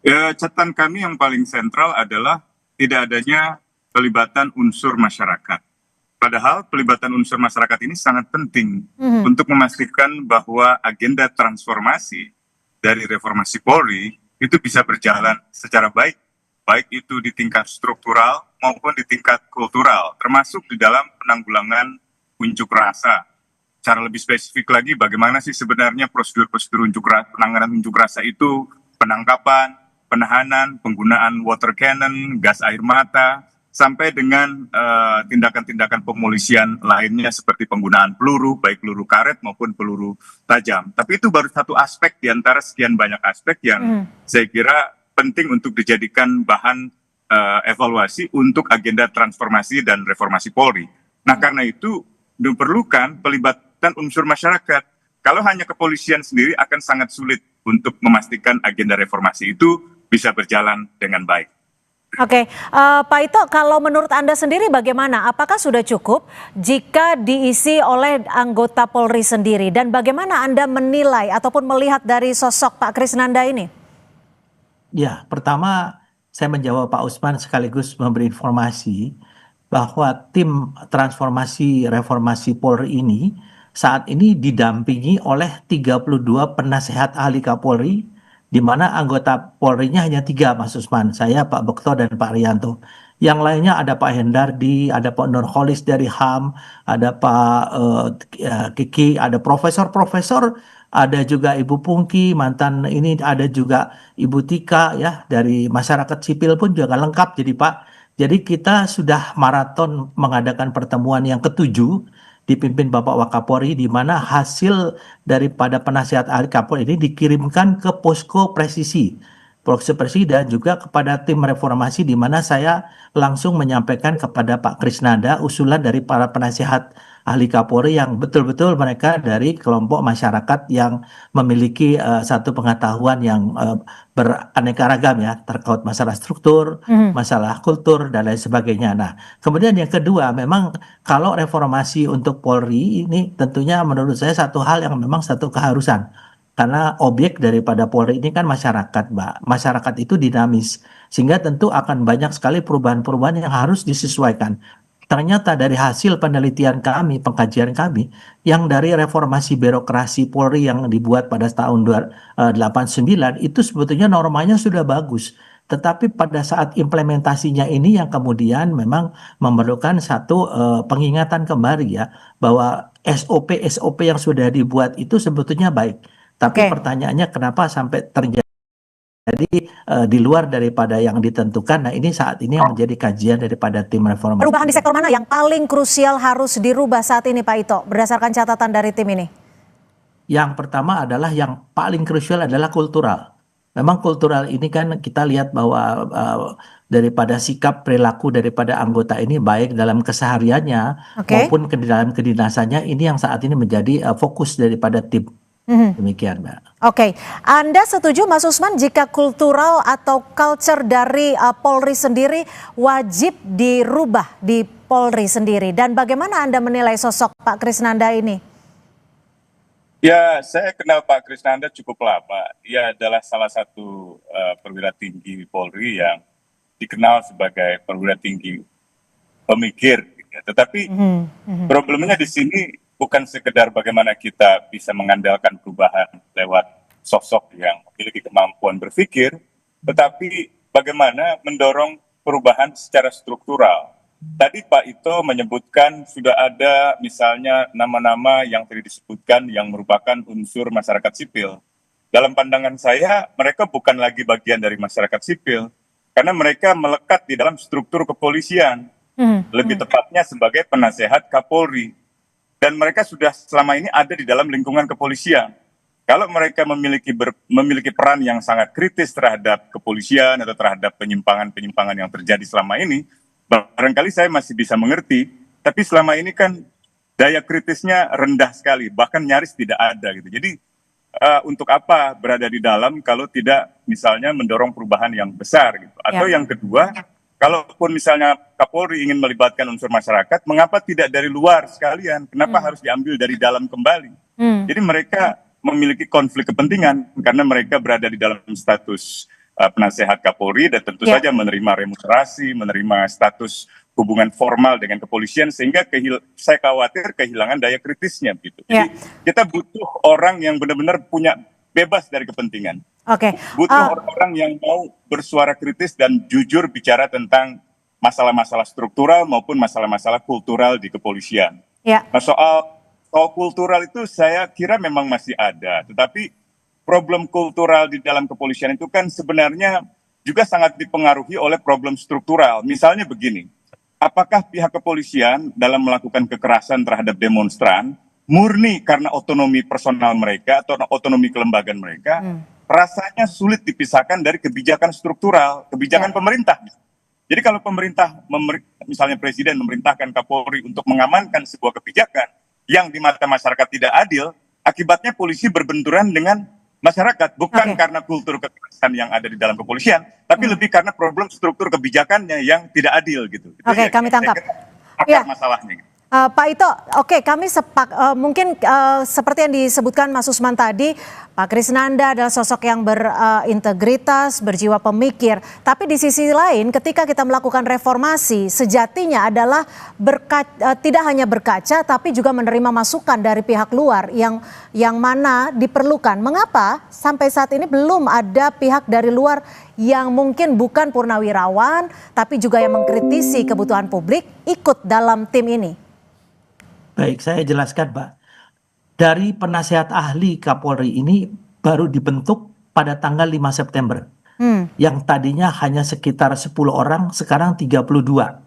Ya, catatan kami yang paling sentral adalah tidak adanya pelibatan unsur masyarakat. Padahal pelibatan unsur masyarakat ini sangat penting untuk memastikan bahwa agenda transformasi dari reformasi Polri itu bisa berjalan secara baik. Baik itu di tingkat struktural maupun di tingkat kultural, termasuk di dalam penanggulangan unjuk rasa. Cara lebih spesifik lagi, bagaimana sih sebenarnya prosedur-prosedur penanganan unjuk rasa itu, penangkapan, penahanan, penggunaan water cannon, gas air mata, sampai dengan tindakan-tindakan pemolisian lainnya seperti penggunaan peluru, baik peluru karet maupun peluru tajam. Tapi itu baru satu aspek di antara sekian banyak aspek yang saya kira penting untuk dijadikan bahan evaluasi untuk agenda transformasi dan reformasi Polri. Nah, karena itu diperlukan pelibatan unsur masyarakat. Kalau hanya kepolisian sendiri akan sangat sulit untuk memastikan agenda reformasi itu bisa berjalan dengan baik. Oke, Pak Ito, kalau menurut Anda sendiri bagaimana? Apakah sudah cukup jika diisi oleh anggota Polri sendiri? Dan bagaimana Anda menilai ataupun melihat dari sosok Pak Krisnanda ini? Ya, pertama saya menjawab Pak Usman sekaligus memberi informasi bahwa tim transformasi reformasi Polri ini saat ini didampingi oleh 32 penasehat ahli Kapolri, di mana anggota Polri-nya hanya 3, Mas Usman, saya, Pak Bekto, dan Pak Rianto. Yang lainnya ada Pak Hendardi, ada Pak Nurholis dari HAM, ada Pak Kiki, ada profesor-profesor, ada juga Ibu Pungki, mantan ini, ada juga Ibu Tika ya, dari masyarakat sipil pun juga lengkap jadi Pak. Jadi kita sudah maraton mengadakan pertemuan yang ke-7 dipimpin Bapak Wakapolri, di mana hasil daripada penasihat ahli Kapolri ini dikirimkan ke posko presisi dan juga kepada tim reformasi, di mana saya langsung menyampaikan kepada Pak Krisnanda usulan dari para penasihat ahli Kapolri yang betul-betul mereka dari kelompok masyarakat yang memiliki satu pengetahuan yang beraneka ragam ya, terkait masalah struktur, masalah kultur, dan lain sebagainya. Nah, kemudian yang kedua, memang kalau reformasi untuk Polri ini tentunya menurut saya satu hal yang memang satu keharusan. Karena objek daripada Polri ini kan masyarakat, Mbak. Masyarakat itu dinamis, sehingga tentu akan banyak sekali perubahan-perubahan yang harus disesuaikan. Ternyata dari hasil penelitian kami, pengkajian kami, yang dari reformasi birokrasi Polri yang dibuat pada tahun 89 itu sebetulnya normanya sudah bagus. Tetapi pada saat implementasinya ini yang kemudian memang memerlukan satu pengingatan kembali ya, bahwa SOP yang sudah dibuat itu sebetulnya baik. Tapi pertanyaannya kenapa sampai terjadi di luar daripada yang ditentukan. Nah, ini saat ini yang menjadi kajian daripada tim reformasi. Perubahan di sektor mana yang paling krusial harus dirubah saat ini, Pak Ito, berdasarkan catatan dari tim ini? Yang pertama adalah yang paling krusial adalah kultural. Memang kultural ini kan kita lihat bahwa daripada sikap perilaku daripada anggota ini baik dalam kesehariannya maupun dalam kedinasannya, ini yang saat ini menjadi fokus daripada tim. Demikian, Mbak. Oke, Anda setuju Mas Usman jika kultural atau culture dari Polri sendiri wajib dirubah di Polri sendiri? Dan bagaimana Anda menilai sosok Pak Krisnanda ini? Ya, saya kenal Pak Krisnanda cukup lama. Ia adalah salah satu perwira tinggi Polri yang dikenal sebagai perwira tinggi pemikir. Tetapi problemnya di sini bukan sekedar bagaimana kita bisa mengandalkan perubahan lewat sosok yang memiliki kemampuan berpikir, tetapi bagaimana mendorong perubahan secara struktural. Tadi Pak Ito menyebutkan sudah ada misalnya nama-nama yang tadi disebutkan yang merupakan unsur masyarakat sipil. Dalam pandangan saya, mereka bukan lagi bagian dari masyarakat sipil, karena mereka melekat di dalam struktur kepolisian, lebih tepatnya sebagai penasehat Kapolri. Dan mereka sudah selama ini ada di dalam lingkungan kepolisian. Kalau mereka memiliki peran yang sangat kritis terhadap kepolisian atau terhadap penyimpangan-penyimpangan yang terjadi selama ini, barangkali saya masih bisa mengerti. Tapi selama ini kan daya kritisnya rendah sekali, bahkan nyaris tidak ada gitu. Jadi untuk apa berada di dalam kalau tidak misalnya mendorong perubahan yang besar gitu. Atau yang kedua, kalaupun misalnya Kapolri ingin melibatkan unsur masyarakat, mengapa tidak dari luar sekalian? Kenapa harus diambil dari dalam kembali? Jadi mereka memiliki konflik kepentingan karena mereka berada di dalam status penasehat Kapolri dan tentu saja menerima remunerasi, menerima status hubungan formal dengan kepolisian, sehingga saya khawatir kehilangan daya kritisnya gitu. Jadi kita butuh orang yang benar-benar punya bebas dari kepentingan. Butuh orang-orang yang mau bersuara kritis dan jujur bicara tentang masalah-masalah struktural maupun masalah-masalah kultural di kepolisian. Nah, soal kultural itu saya kira memang masih ada, tetapi problem kultural di dalam kepolisian itu kan sebenarnya juga sangat dipengaruhi oleh problem struktural. Misalnya begini, apakah pihak kepolisian dalam melakukan kekerasan terhadap demonstran murni karena otonomi personal mereka atau otonomi kelembagaan mereka, rasanya sulit dipisahkan dari kebijakan struktural, kebijakan pemerintah. Jadi kalau pemerintah, misalnya Presiden memerintahkan Kapolri untuk mengamankan sebuah kebijakan yang di mata masyarakat tidak adil, akibatnya polisi berbenturan dengan masyarakat, bukan karena kultur kekerasan yang ada di dalam kepolisian, tapi lebih karena problem struktur kebijakannya yang tidak adil gitu. Kami tangkap. Akar masalahnya. Pak Ito, oke, kami mungkin seperti yang disebutkan Mas Usman tadi, Pak Krisnanda adalah sosok yang berintegritas, berjiwa pemikir. Tapi di sisi lain, ketika kita melakukan reformasi, sejatinya adalah tidak hanya berkaca, tapi juga menerima masukan dari pihak luar yang mana diperlukan. Mengapa sampai saat ini belum ada pihak dari luar yang mungkin bukan purnawirawan, tapi juga yang mengkritisi kebutuhan publik ikut dalam tim ini? Baik, saya jelaskan, Pak. Dari penasehat ahli Kapolri ini baru dibentuk pada tanggal 5 September. Yang tadinya hanya sekitar 10 orang, sekarang 32.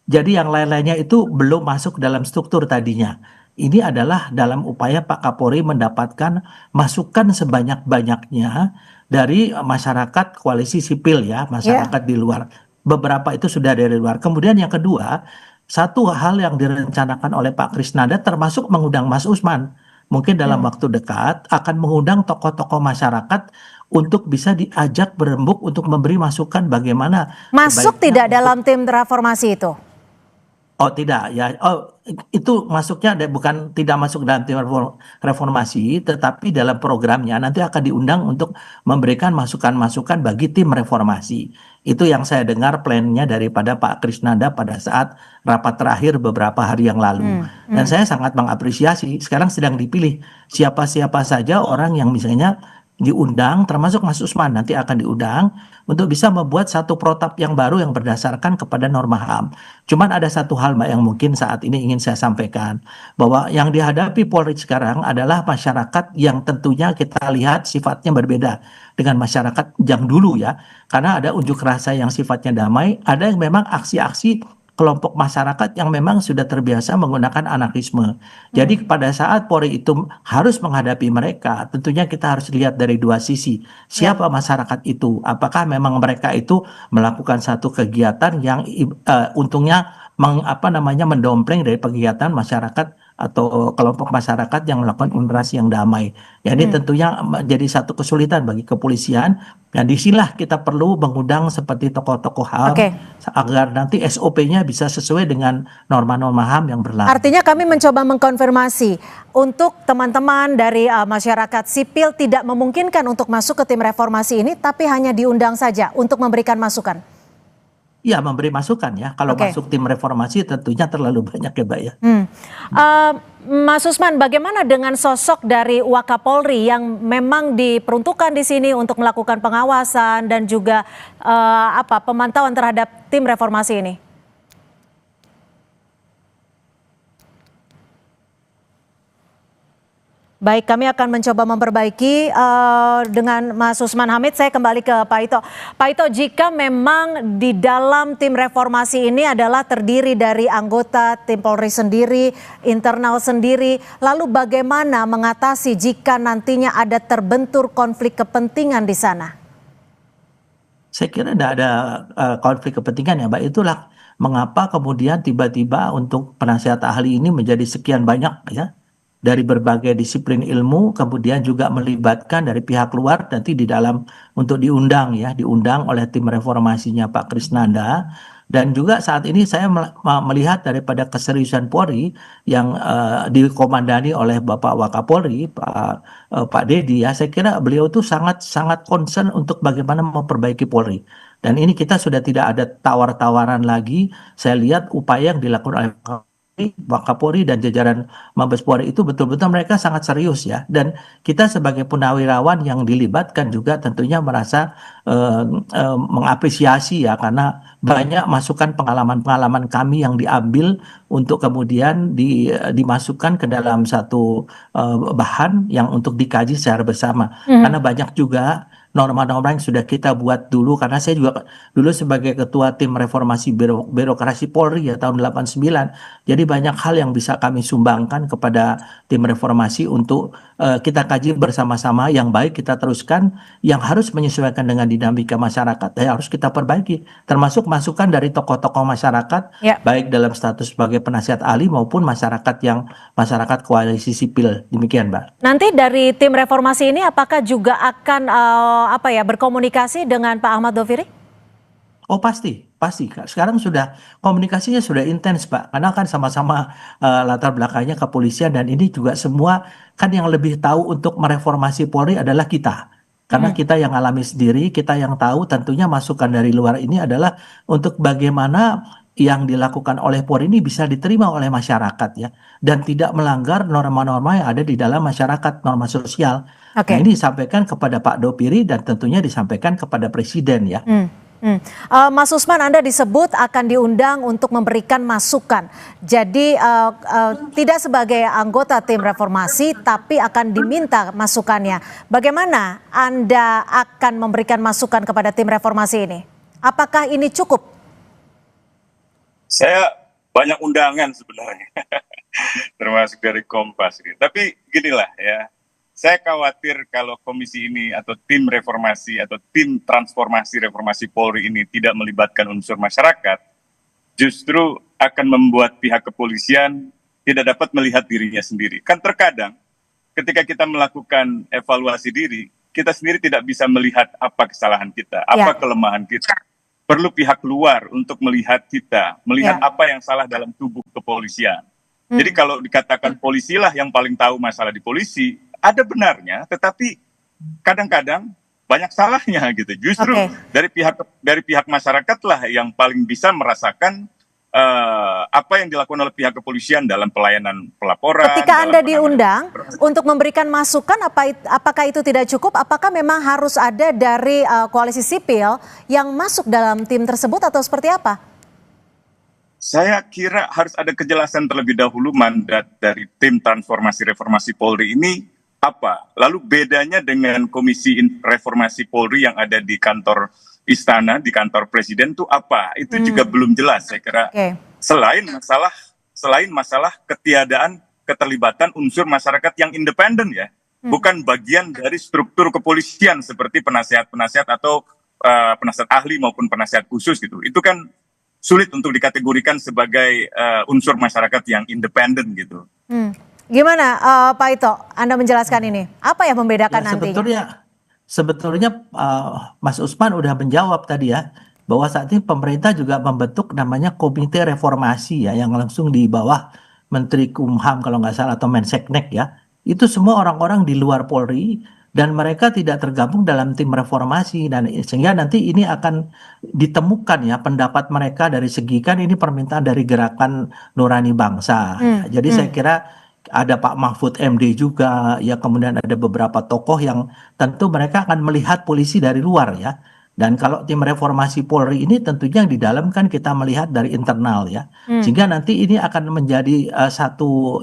Jadi yang lain-lainnya itu belum masuk dalam struktur tadinya. Ini adalah dalam upaya Pak Kapolri mendapatkan masukan sebanyak-banyaknya dari masyarakat koalisi sipil ya, masyarakat di luar. Beberapa itu sudah dari luar. Kemudian yang kedua, satu hal yang direncanakan oleh Pak Krisnanda termasuk mengundang Mas Usman. Mungkin dalam waktu dekat akan mengundang tokoh-tokoh masyarakat untuk bisa diajak berembuk untuk memberi masukan bagaimana. Masuk tidak dalam tim reformasi itu? Oh tidak ya, itu masuknya bukan tidak masuk dalam tim reformasi, tetapi dalam programnya nanti akan diundang untuk memberikan masukan-masukan bagi tim reformasi. Itu yang saya dengar plannya daripada Pak Krisnanda pada saat rapat terakhir beberapa hari yang lalu. Dan saya sangat mengapresiasi, sekarang sedang dipilih siapa-siapa saja orang yang misalnya diundang, termasuk Mas Usman nanti akan diundang untuk bisa membuat satu protap yang baru yang berdasarkan kepada norma HAM. Cuman ada satu hal Mbak yang mungkin saat ini ingin saya sampaikan, bahwa yang dihadapi Polri sekarang adalah masyarakat yang tentunya kita lihat sifatnya berbeda dengan masyarakat yang dulu ya, karena ada unjuk rasa yang sifatnya damai, ada yang memang aksi-aksi kelompok masyarakat yang memang sudah terbiasa menggunakan anarkisme. Jadi pada saat Polri itu harus menghadapi mereka, tentunya kita harus lihat dari dua sisi. Siapa masyarakat itu? Apakah memang mereka itu melakukan satu kegiatan yang untungnya mendompleng dari kegiatan masyarakat atau kelompok masyarakat yang melakukan unrasi yang damai. Ya, ini tentunya menjadi satu kesulitan bagi kepolisian. Dan disinilah kita perlu mengundang seperti tokoh-tokoh HAM agar nanti SOP-nya bisa sesuai dengan norma-norma HAM yang berlaku. Artinya kami mencoba mengkonfirmasi untuk teman-teman dari masyarakat sipil tidak memungkinkan untuk masuk ke tim reformasi ini, tapi hanya diundang saja untuk memberikan masukan. Ya, memberi masukan ya. Kalau masuk tim reformasi tentunya terlalu banyak ya, Mbak ya. Mas Usman, bagaimana dengan sosok dari Wakapolri yang memang diperuntukkan di sini untuk melakukan pengawasan dan juga pemantauan terhadap tim reformasi ini? Baik, kami akan mencoba memperbaiki dengan Mas Usman Hamid. Saya kembali ke Pak Ito. Pak Ito, jika memang di dalam tim reformasi ini adalah terdiri dari anggota tim Polri sendiri, internal sendiri, lalu bagaimana mengatasi jika nantinya ada terbentur konflik kepentingan di sana? Saya kira tidak ada konflik kepentingan ya, Mbak. Itulah mengapa kemudian tiba-tiba untuk penasihat ahli ini menjadi sekian banyak ya. Dari berbagai disiplin ilmu, kemudian juga melibatkan dari pihak luar nanti di dalam untuk diundang oleh tim reformasinya Pak Krisnanda. Dan juga saat ini saya melihat daripada keseriusan Polri yang dikomandani oleh Bapak Wakapolri, Pak Dedi ya, saya kira beliau itu sangat concern untuk bagaimana memperbaiki Polri. Dan ini kita sudah tidak ada tawar-tawaran lagi. Saya lihat upaya yang dilakukan oleh Wakapolri dan jajaran Mabes Polri itu betul-betul mereka sangat serius ya, dan kita sebagai purnawirawan yang dilibatkan juga tentunya merasa mengapresiasi ya, karena banyak masukan pengalaman-pengalaman kami yang diambil untuk kemudian dimasukkan ke dalam satu bahan yang untuk dikaji secara bersama. Karena banyak juga norma-norma yang sudah kita buat dulu, karena saya juga dulu sebagai ketua tim reformasi birokrasi Polri ya tahun 89. Jadi banyak hal yang bisa kami sumbangkan kepada tim reformasi untuk kita kaji bersama-sama, yang baik kita teruskan, yang harus menyesuaikan dengan dinamika masyarakat ya harus kita perbaiki, termasuk masukan dari tokoh-tokoh masyarakat baik dalam status sebagai penasihat ahli maupun masyarakat koalisi sipil. Demikian, Mbak. Nanti dari tim reformasi ini apakah juga akan berkomunikasi dengan Pak Ahmad Doviri? Oh pasti, pasti. Sekarang sudah komunikasinya sudah intens, Pak. Karena kan sama-sama latar belakangnya kepolisian dan ini juga semua kan yang lebih tahu untuk mereformasi Polri adalah kita. Karena kita yang alami sendiri, kita yang tahu tentunya masukan dari luar ini adalah untuk bagaimana yang dilakukan oleh Polri ini bisa diterima oleh masyarakat ya. Dan tidak melanggar norma-norma yang ada di dalam masyarakat, norma sosial. Nah ini disampaikan kepada Pak Doviri dan tentunya disampaikan kepada Presiden ya. Mas Usman, Anda disebut akan diundang untuk memberikan masukan. Jadi tidak sebagai anggota tim reformasi, tapi akan diminta masukannya. Bagaimana Anda akan memberikan masukan kepada tim reformasi ini? Apakah ini cukup? Saya banyak undangan sebenarnya, termasuk dari Kompas. Tapi ginilah ya. Saya khawatir kalau komisi ini atau tim reformasi atau tim transformasi reformasi Polri ini tidak melibatkan unsur masyarakat, justru akan membuat pihak kepolisian tidak dapat melihat dirinya sendiri. Kan terkadang ketika kita melakukan evaluasi diri, kita sendiri tidak bisa melihat apa kesalahan kita, apa kelemahan kita. Perlu pihak luar untuk melihat kita, melihat apa yang salah dalam tubuh kepolisian. Jadi kalau dikatakan polisilah yang paling tahu masalah di polisi, ada benarnya, tetapi kadang-kadang banyak salahnya gitu. Justru dari pihak masyarakatlah yang paling bisa merasakan apa yang dilakukan oleh pihak kepolisian dalam pelayanan pelaporan. Ketika Anda diundang untuk memberikan masukan, apakah itu tidak cukup? Apakah memang harus ada dari koalisi sipil yang masuk dalam tim tersebut atau seperti apa? Saya kira harus ada kejelasan terlebih dahulu mandat dari tim transformasi reformasi Polri ini apa. Lalu bedanya dengan komisi reformasi Polri yang ada di kantor istana, di kantor presiden itu apa? Itu juga belum jelas saya kira. Selain masalah ketiadaan keterlibatan unsur masyarakat yang independen ya. Bukan bagian dari struktur kepolisian seperti penasihat-penasihat atau penasihat ahli maupun penasihat khusus gitu. Itu kan sulit untuk dikategorikan sebagai unsur masyarakat yang independen gitu. Gimana Pak Ito, Anda menjelaskan ini? Apa yang membedakan nantinya? Sebetulnya Mas Usman udah menjawab tadi ya, bahwa saat ini pemerintah juga membentuk namanya Komite Reformasi ya, yang langsung di bawah Menteri Kumham kalau nggak salah atau Menseknek ya. Itu semua orang-orang di luar Polri dan mereka tidak tergabung dalam tim reformasi dan sehingga nanti ini akan ditemukan ya pendapat mereka dari segi kan ini permintaan dari Gerakan Nurani Bangsa. Jadi saya kira ada Pak Mahfud MD juga, ya kemudian ada beberapa tokoh yang tentu mereka akan melihat polisi dari luar ya. Dan kalau tim reformasi Polri ini tentunya yang di dalam kan kita melihat dari internal ya. Sehingga nanti ini akan menjadi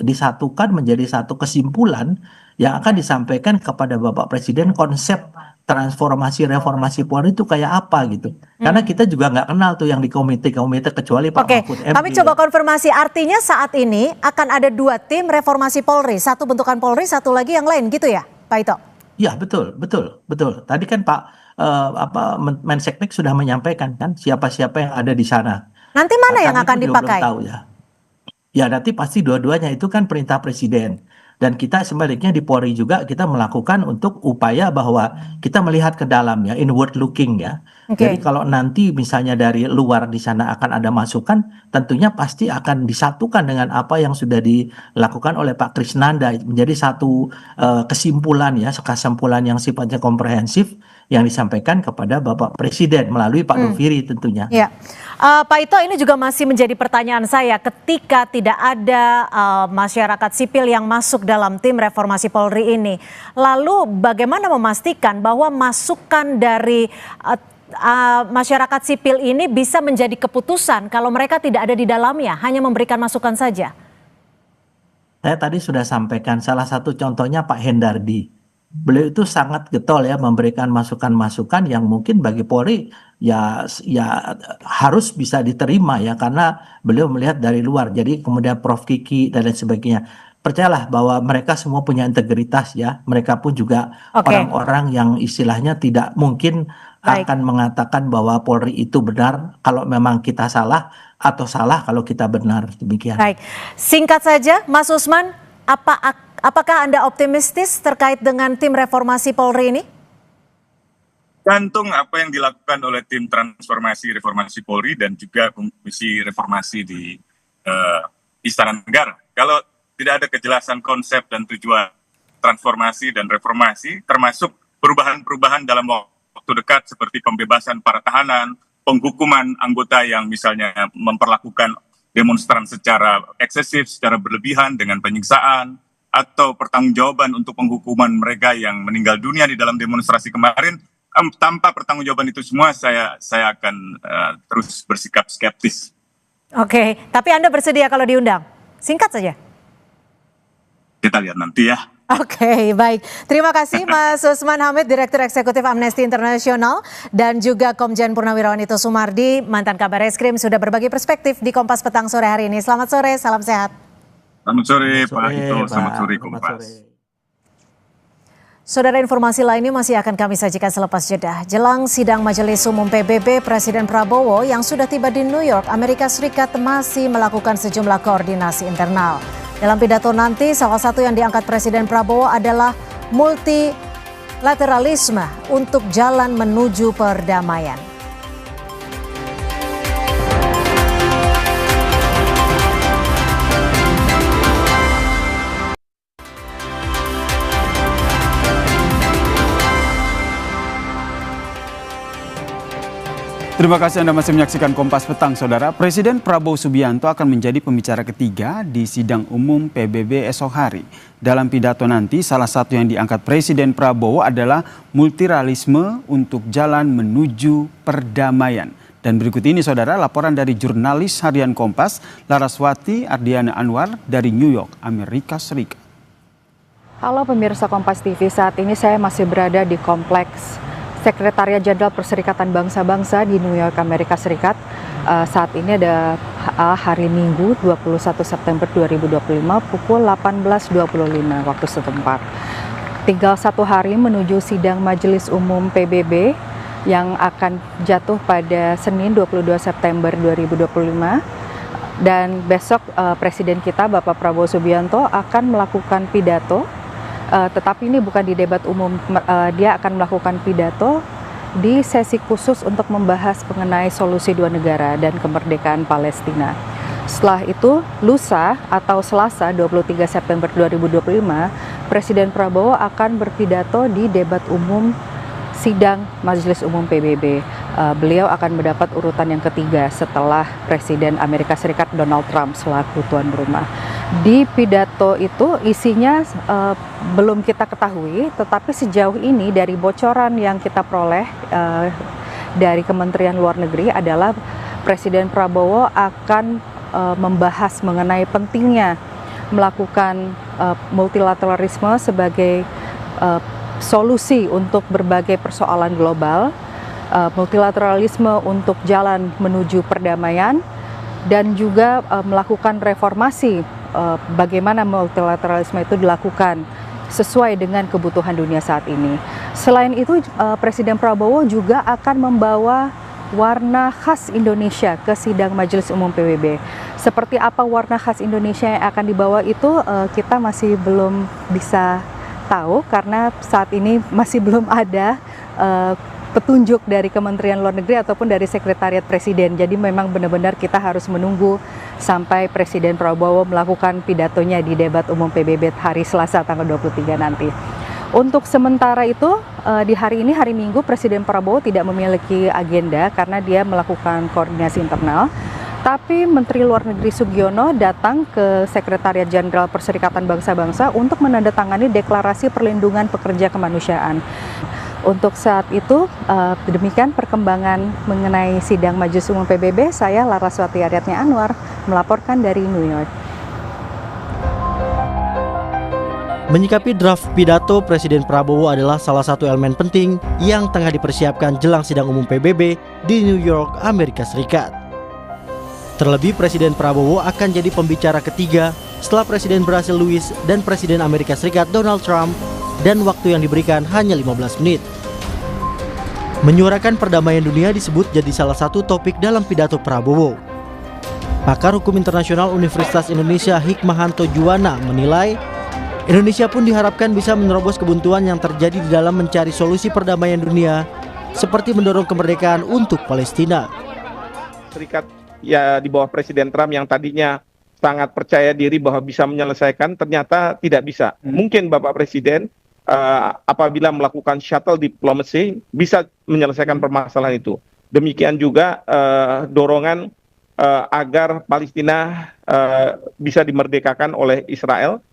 disatukan menjadi satu kesimpulan yang akan disampaikan kepada Bapak Presiden konsep transformasi reformasi Polri itu kayak apa gitu. Karena kita juga nggak kenal tuh yang di komite-komite kecuali Pak Mahfud MD. Kami coba konfirmasi, artinya saat ini akan ada 2 tim reformasi Polri, satu bentukan Polri, satu lagi yang lain gitu ya, Pak Ito? Ya betul. Tadi kan Pak Menseknek sudah menyampaikan kan siapa-siapa yang ada di sana. Nanti mana yang akan dipakai? Belum tahu ya. Ya nanti pasti dua-duanya itu kan perintah presiden. Dan kita sebaliknya di Polri juga kita melakukan untuk upaya bahwa kita melihat ke dalam ya, inward looking ya. Jadi kalau nanti misalnya dari luar di sana akan ada masukan, tentunya pasti akan disatukan dengan apa yang sudah dilakukan oleh Pak Krisnanda menjadi satu kesimpulan ya, kesimpulan yang sifatnya komprehensif yang disampaikan kepada Bapak Presiden melalui Pak Doviri tentunya. Ya. Pak Ito, ini juga masih menjadi pertanyaan saya ketika tidak ada masyarakat sipil yang masuk dalam tim reformasi Polri ini. Lalu bagaimana memastikan bahwa masukan dari masyarakat sipil ini bisa menjadi keputusan kalau mereka tidak ada di dalamnya, hanya memberikan masukan saja? Saya tadi sudah sampaikan salah satu contohnya Pak Hendardi. Beliau itu sangat getol ya memberikan masukan-masukan yang mungkin bagi Polri ya harus bisa diterima ya karena beliau melihat dari luar. Jadi kemudian Prof Kiki dan lain sebagainya. Percayalah bahwa mereka semua punya integritas ya. Mereka pun juga orang-orang yang istilahnya tidak mungkin akan mengatakan bahwa Polri itu benar kalau memang kita salah atau salah kalau kita benar, demikian. Baik, singkat saja Mas Usman, apakah Anda optimistis terkait dengan tim reformasi Polri ini? Tergantung apa yang dilakukan oleh tim transformasi reformasi Polri dan juga komisi reformasi di Istana Negara. Kalau tidak ada kejelasan konsep dan tujuan transformasi dan reformasi, termasuk perubahan-perubahan dalam waktu dekat seperti pembebasan para tahanan, penghukuman anggota yang misalnya memperlakukan demonstran secara eksesif, secara berlebihan dengan penyiksaan, atau pertanggungjawaban untuk penghukuman mereka yang meninggal dunia di dalam demonstrasi kemarin, tanpa pertanggungjawaban itu semua saya akan terus bersikap skeptis. Oke, tapi Anda bersedia kalau diundang? Singkat saja. Kita lihat nanti ya. Oke, baik. Terima kasih Mas Usman Hamid, Direktur Eksekutif Amnesty International, dan juga Komjen Purnawirawan Ito Sumardi, mantan Kabar Eskrim, sudah berbagi perspektif di Kompas Petang sore hari ini. Selamat sore, salam sehat. Selamat sore Pak Ito, selamat sore Kompas. Saudara, informasi lainnya masih akan kami sajikan selepas jeda. Jelang sidang Majelis Umum PBB, Presiden Prabowo yang sudah tiba di New York, Amerika Serikat masih melakukan sejumlah koordinasi internal. Dalam pidato nanti, salah satu yang diangkat Presiden Prabowo adalah multilateralisme untuk jalan menuju perdamaian. Terima kasih Anda masih menyaksikan Kompas Petang, Saudara. Presiden Prabowo Subianto akan menjadi pembicara ketiga di sidang umum PBB esok hari. Dalam pidato nanti, salah satu yang diangkat Presiden Prabowo adalah multilateralisme untuk jalan menuju perdamaian. Dan berikut ini, Saudara, laporan dari jurnalis harian Kompas, Laraswati Ardiana Anwar dari New York, Amerika Serikat. Halo pemirsa Kompas TV, saat ini saya masih berada di kompleks Sekretariat Jenderal Perserikatan Bangsa-Bangsa di New York, Amerika Serikat. Saat ini ada hari Minggu 21 September 2025 pukul 18.25 waktu setempat. Tinggal satu hari menuju sidang Majelis Umum PBB yang akan jatuh pada Senin 22 September 2025. Dan besok Presiden kita Bapak Prabowo Subianto akan melakukan pidato. Tetapi ini bukan di debat umum, dia akan melakukan pidato di sesi khusus untuk membahas mengenai solusi dua negara dan kemerdekaan Palestina. Setelah itu, lusa atau Selasa 23 September 2025, Presiden Prabowo akan berpidato di debat umum sidang Majelis Umum PBB. Beliau akan mendapat urutan yang ketiga setelah Presiden Amerika Serikat Donald Trump selaku tuan rumah. Di pidato itu isinya belum kita ketahui, tetapi sejauh ini dari bocoran yang kita peroleh dari Kementerian Luar Negeri adalah Presiden Prabowo akan membahas mengenai pentingnya melakukan multilateralisme sebagai solusi untuk berbagai persoalan global, multilateralisme untuk jalan menuju perdamaian, dan juga melakukan reformasi bagaimana multilateralisme itu dilakukan sesuai dengan kebutuhan dunia saat ini. Selain itu, Presiden Prabowo juga akan membawa warna khas Indonesia ke sidang Majelis Umum PBB. Seperti apa warna khas Indonesia yang akan dibawa itu kita masih belum bisa tahu karena saat ini masih belum ada petunjuk dari Kementerian Luar Negeri ataupun dari Sekretariat Presiden. Jadi memang benar-benar kita harus menunggu sampai Presiden Prabowo melakukan pidatonya di debat umum PBB hari Selasa tanggal 23 nanti. Untuk sementara itu, di hari ini, hari Minggu, Presiden Prabowo tidak memiliki agenda karena dia melakukan koordinasi internal. Tapi Menteri Luar Negeri Sugiono datang ke Sekretariat Jenderal Perserikatan Bangsa-Bangsa untuk menandatangani Deklarasi Perlindungan Pekerja Kemanusiaan. Untuk saat itu, demikian perkembangan mengenai sidang Majelis Umum PBB. Saya Laraswati Ardiana Anwar melaporkan dari New York. Menyikapi draft pidato Presiden Prabowo adalah salah satu elemen penting yang tengah dipersiapkan jelang sidang umum PBB di New York, Amerika Serikat. Terlebih Presiden Prabowo akan jadi pembicara ketiga setelah Presiden Brasil Luiz dan Presiden Amerika Serikat Donald Trump, dan waktu yang diberikan hanya 15 menit. Menyuarakan perdamaian dunia disebut jadi salah satu topik dalam pidato Prabowo. Pakar Hukum Internasional Universitas Indonesia Hikmahanto Juwana menilai Indonesia pun diharapkan bisa menerobos kebuntuan yang terjadi di dalam mencari solusi perdamaian dunia seperti mendorong kemerdekaan untuk Palestina. Serikat ya di bawah Presiden Trump yang tadinya sangat percaya diri bahwa bisa menyelesaikan, ternyata tidak bisa. Mungkin Bapak Presiden apabila melakukan shuttle diplomacy bisa menyelesaikan permasalahan itu. Demikian juga dorongan agar Palestina bisa dimerdekakan oleh Israel.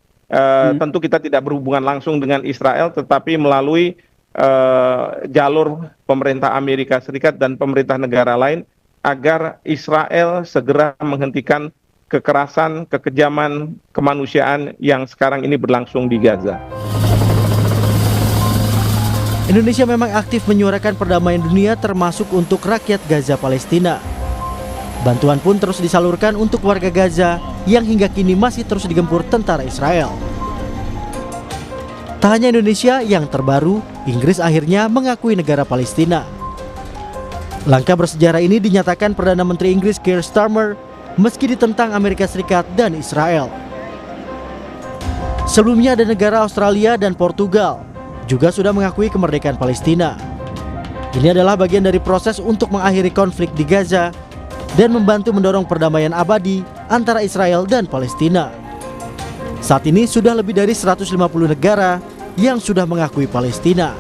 Tentu kita tidak berhubungan langsung dengan Israel, tetapi melalui jalur pemerintah Amerika Serikat dan pemerintah negara lain, agar Israel segera menghentikan kekerasan, kekejaman, kemanusiaan yang sekarang ini berlangsung di Gaza. Indonesia memang aktif menyuarakan perdamaian dunia termasuk untuk rakyat Gaza Palestina. Bantuan pun terus disalurkan untuk warga Gaza yang hingga kini masih terus digempur tentara Israel. Tak hanya Indonesia, yang terbaru, Inggris akhirnya mengakui negara Palestina. Langkah bersejarah ini dinyatakan Perdana Menteri Inggris Keir Starmer meski ditentang Amerika Serikat dan Israel. Sebelumnya ada negara Australia dan Portugal juga sudah mengakui kemerdekaan Palestina. Ini adalah bagian dari proses untuk mengakhiri konflik di Gaza dan membantu mendorong perdamaian abadi antara Israel dan Palestina. Saat ini sudah lebih dari 150 negara yang sudah mengakui Palestina.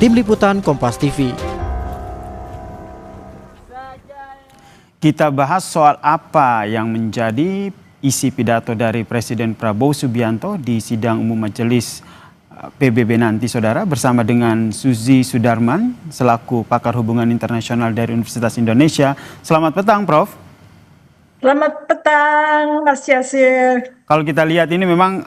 Tim Liputan Kompas TV. Kita bahas soal apa yang menjadi isi pidato dari Presiden Prabowo Subianto di sidang umum Majelis PBB nanti, saudara, bersama dengan Suzy Sudarman selaku pakar hubungan internasional dari Universitas Indonesia. Selamat petang, Prof. Selamat petang, Mas Yasir. Kalau kita lihat ini memang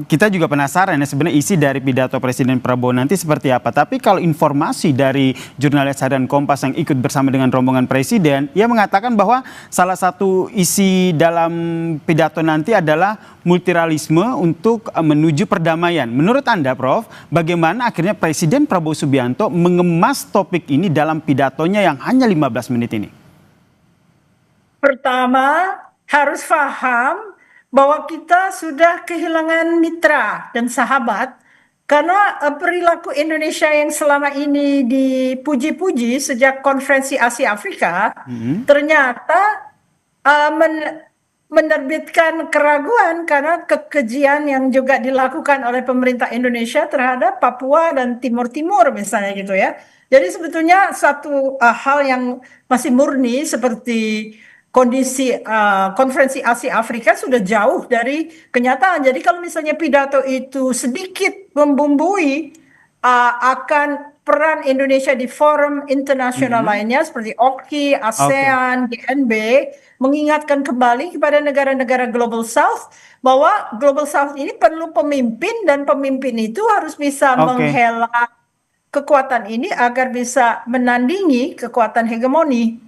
kita juga penasaran ya sebenarnya isi dari pidato Presiden Prabowo nanti seperti apa. Tapi kalau informasi dari jurnalis harian Kompas yang ikut bersama dengan rombongan Presiden, ia mengatakan bahwa salah satu isi dalam pidato nanti adalah multiralisme untuk menuju perdamaian. Menurut Anda, Prof, bagaimana akhirnya Presiden Prabowo Subianto mengemas topik ini dalam pidatonya yang hanya 15 menit ini? Pertama, harus paham bahwa kita sudah kehilangan mitra dan sahabat karena perilaku Indonesia yang selama ini dipuji-puji sejak konferensi Asia Afrika ternyata menerbitkan keraguan karena kekejian yang juga dilakukan oleh pemerintah Indonesia terhadap Papua dan Timur Timur misalnya gitu ya. Jadi sebetulnya satu hal yang masih murni seperti kondisi konferensi Asia Afrika sudah jauh dari kenyataan. Jadi kalau misalnya pidato itu sedikit membumbui akan peran Indonesia di forum internasional lainnya seperti OKI, ASEAN, GNB, mengingatkan kembali kepada negara-negara Global South bahwa Global South ini perlu pemimpin dan pemimpin itu harus bisa menghela kekuatan ini agar bisa menandingi kekuatan hegemoni.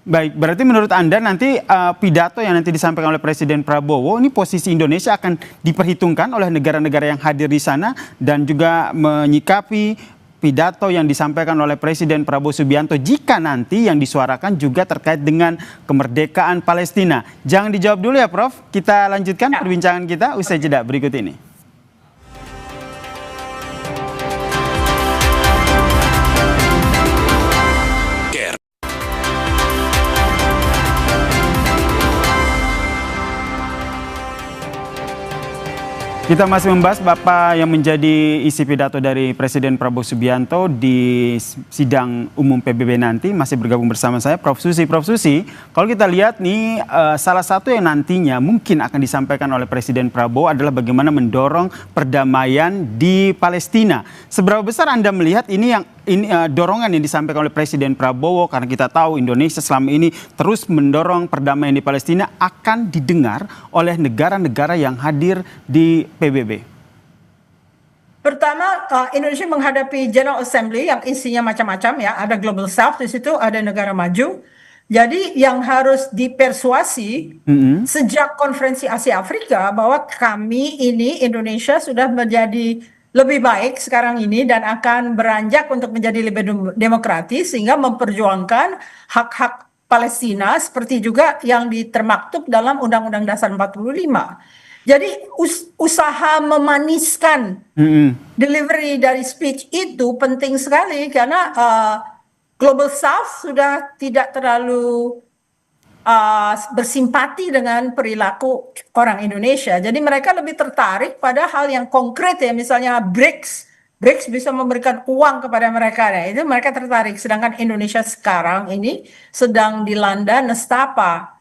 Baik, berarti menurut Anda nanti pidato yang nanti disampaikan oleh Presiden Prabowo ini posisi Indonesia akan diperhitungkan oleh negara-negara yang hadir di sana dan juga menyikapi pidato yang disampaikan oleh Presiden Prabowo Subianto jika nanti yang disuarakan juga terkait dengan kemerdekaan Palestina. Jangan dijawab dulu ya, Prof. Kita lanjutkan perbincangan kita usai jeda berikut ini. Kita masih membahas Bapak yang menjadi isi pidato dari Presiden Prabowo Subianto di sidang umum PBB nanti. Masih bergabung bersama saya Prof. Susi. Prof. Susi, kalau kita lihat nih salah satu yang nantinya mungkin akan disampaikan oleh Presiden Prabowo adalah bagaimana mendorong perdamaian di Palestina. Seberapa besar Anda melihat ini dorongan yang disampaikan oleh Presiden Prabowo, karena kita tahu Indonesia selama ini terus mendorong perdamaian di Palestina, akan didengar oleh negara-negara yang hadir di PBB? Pertama, Indonesia menghadapi General Assembly yang isinya macam-macam ya, ada Global South di situ, ada negara maju. Jadi yang harus dipersuasi sejak konferensi Asia Afrika bahwa kami ini Indonesia sudah menjadi lebih baik sekarang ini dan akan beranjak untuk menjadi lebih demokratis sehingga memperjuangkan hak-hak Palestina seperti juga yang termaktub dalam Undang-Undang Dasar 45. Jadi usaha memaniskan delivery dari speech itu penting sekali karena Global South sudah tidak terlalu bersimpati dengan perilaku orang Indonesia. Jadi mereka lebih tertarik pada hal yang konkret ya, misalnya BRICS bisa memberikan uang kepada mereka, ya itu mereka tertarik. Sedangkan Indonesia sekarang ini sedang dilanda nestapa.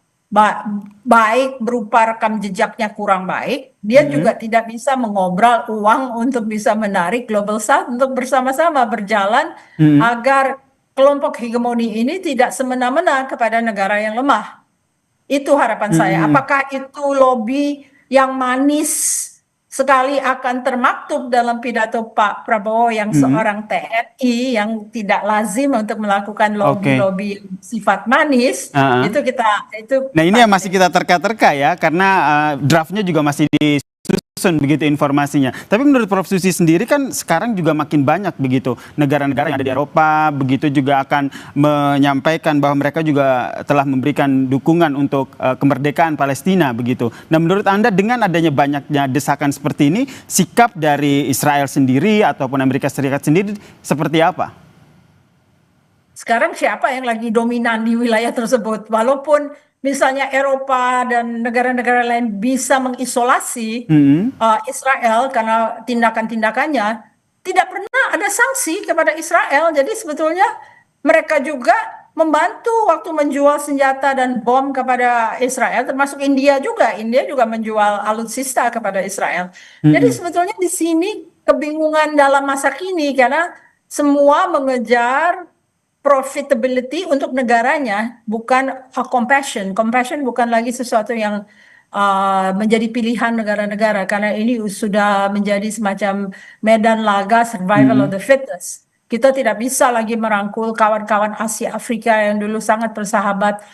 Baik berupa rekam jejaknya kurang baik, dia juga tidak bisa mengobrol uang untuk bisa menarik Global South untuk bersama-sama berjalan agar kelompok hegemoni ini tidak semena-mena kepada negara yang lemah. Itu harapan saya. Apakah itu lobby yang manis sekali akan termaktub dalam pidato Pak Prabowo yang seorang TNI yang tidak lazim untuk melakukan lobby-lobby sifat manis, itu. Nah ini yang masih kita terka-terka ya, karena draftnya juga masih disusun begitu informasinya. Tapi menurut Prof. Susi sendiri kan sekarang juga makin banyak begitu negara-negara yang ada di Eropa begitu juga akan menyampaikan bahwa mereka juga telah memberikan dukungan untuk kemerdekaan Palestina begitu. Nah menurut Anda dengan adanya banyaknya desakan seperti ini, sikap dari Israel sendiri ataupun Amerika Serikat sendiri seperti apa? Sekarang siapa yang lagi dominan di wilayah tersebut? Walaupun misalnya Eropa dan negara-negara lain bisa mengisolasi Israel karena tindakan-tindakannya, tidak pernah ada sanksi kepada Israel. Jadi sebetulnya mereka juga membantu waktu menjual senjata dan bom kepada Israel, termasuk India juga. India juga menjual alutsista kepada Israel. Jadi sebetulnya di sini kebingungan dalam masa kini karena semua mengejar profitability untuk negaranya, bukan compassion. Compassion bukan lagi sesuatu yang menjadi pilihan negara-negara karena ini sudah menjadi semacam medan laga survival of the fittest. Kita tidak bisa lagi merangkul kawan-kawan Asia Afrika yang dulu sangat bersahabat.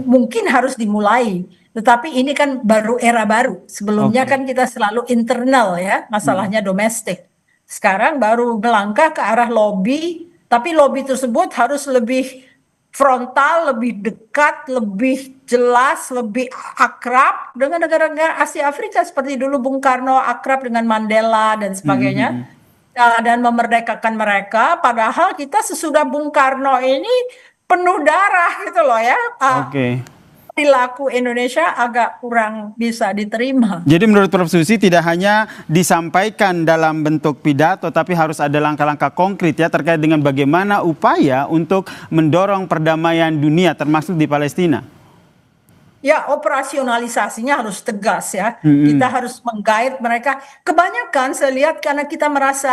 Mungkin harus dimulai, tetapi ini kan baru era baru. Sebelumnya kan kita selalu internal ya, masalahnya domestik. Sekarang baru melangkah ke arah lobby. Tapi lobby tersebut harus lebih frontal, lebih dekat, lebih jelas, lebih akrab dengan negara-negara Asia Afrika seperti dulu Bung Karno akrab dengan Mandela dan sebagainya, dan memerdekakan mereka. Padahal kita sesudah Bung Karno ini penuh darah gitu loh ya. Perilaku Indonesia agak kurang bisa diterima. Jadi menurut Prof. Susi tidak hanya disampaikan dalam bentuk pidato, tapi harus ada langkah-langkah konkret ya terkait dengan bagaimana upaya untuk mendorong perdamaian dunia termasuk di Palestina. Ya, operasionalisasinya harus tegas ya. Kita harus menggait mereka. Kebanyakan saya lihat karena kita merasa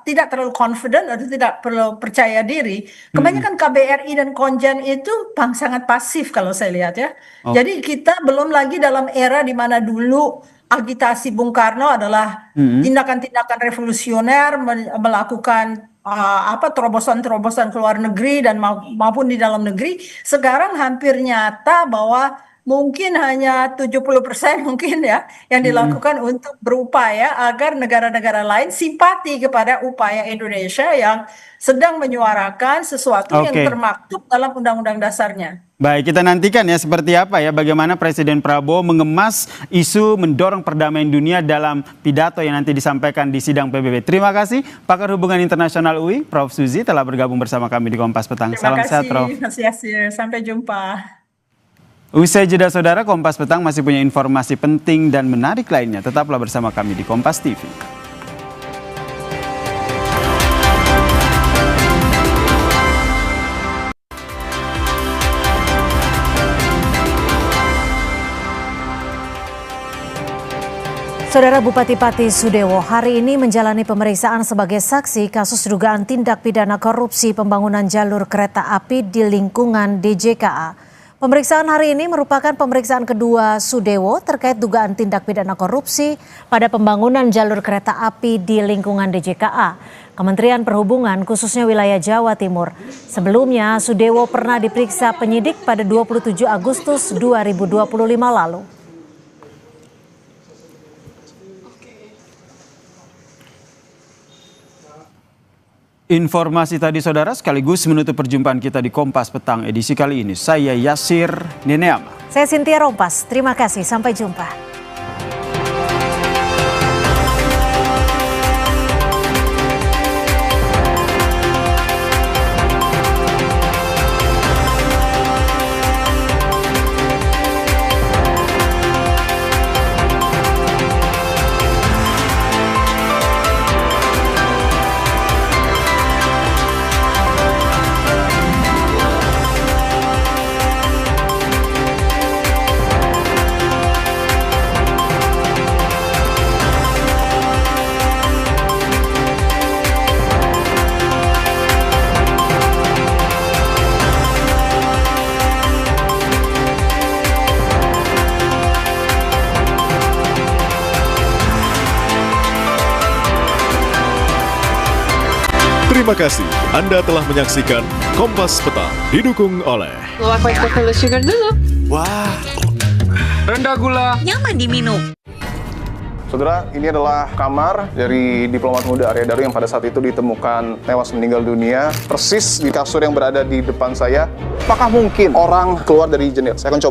tidak terlalu confident atau tidak perlu percaya diri. Kebanyakan KBRI dan Konjen itu sangat pasif kalau saya lihat ya. Jadi kita belum lagi dalam era di mana dulu agitasi Bung Karno adalah tindakan-tindakan revolusioner, melakukan terobosan-terobosan ke luar negeri dan maupun di dalam negeri. Sekarang hampir nyata bahwa mungkin hanya 70% mungkin ya yang dilakukan untuk berupaya agar negara-negara lain simpati kepada upaya Indonesia yang sedang menyuarakan sesuatu yang termaktub dalam undang-undang dasarnya. Baik, kita nantikan ya seperti apa ya bagaimana Presiden Prabowo mengemas isu mendorong perdamaian dunia dalam pidato yang nanti disampaikan di sidang PBB. Terima kasih Pakar Hubungan Internasional UI, Prof. Susi telah bergabung bersama kami di Kompas Petang. Salam sehat, Prof. Terima kasih, sampai jumpa. Usai jeda saudara, Kompas Petang masih punya informasi penting dan menarik lainnya. Tetaplah bersama kami di Kompas TV. Saudara Bupati Pati Sudewo hari ini menjalani pemeriksaan sebagai saksi kasus dugaan tindak pidana korupsi pembangunan jalur kereta api di lingkungan DJKA. Pemeriksaan hari ini merupakan pemeriksaan kedua Sudewo terkait dugaan tindak pidana korupsi pada pembangunan jalur kereta api di lingkungan DJKA. Kementerian Perhubungan khususnya wilayah Jawa Timur. Sebelumnya Sudewo pernah diperiksa penyidik pada 27 Agustus 2025 lalu. Informasi tadi saudara sekaligus menutup perjumpaan kita di Kompas Petang edisi kali ini. Saya Yasir Neneama. Saya Cynthia Rompas. Terima kasih. Sampai jumpa. Terima kasih Anda telah menyaksikan Kompas Petang, didukung oleh sugar dulu. Wah, Rendah gula, nyaman diminum. Saudara, ini adalah kamar dari diplomat muda Arya Daru yang pada saat itu ditemukan tewas meninggal dunia, persis di kasur yang berada di depan saya. Apakah mungkin orang keluar dari jendela? Saya akan coba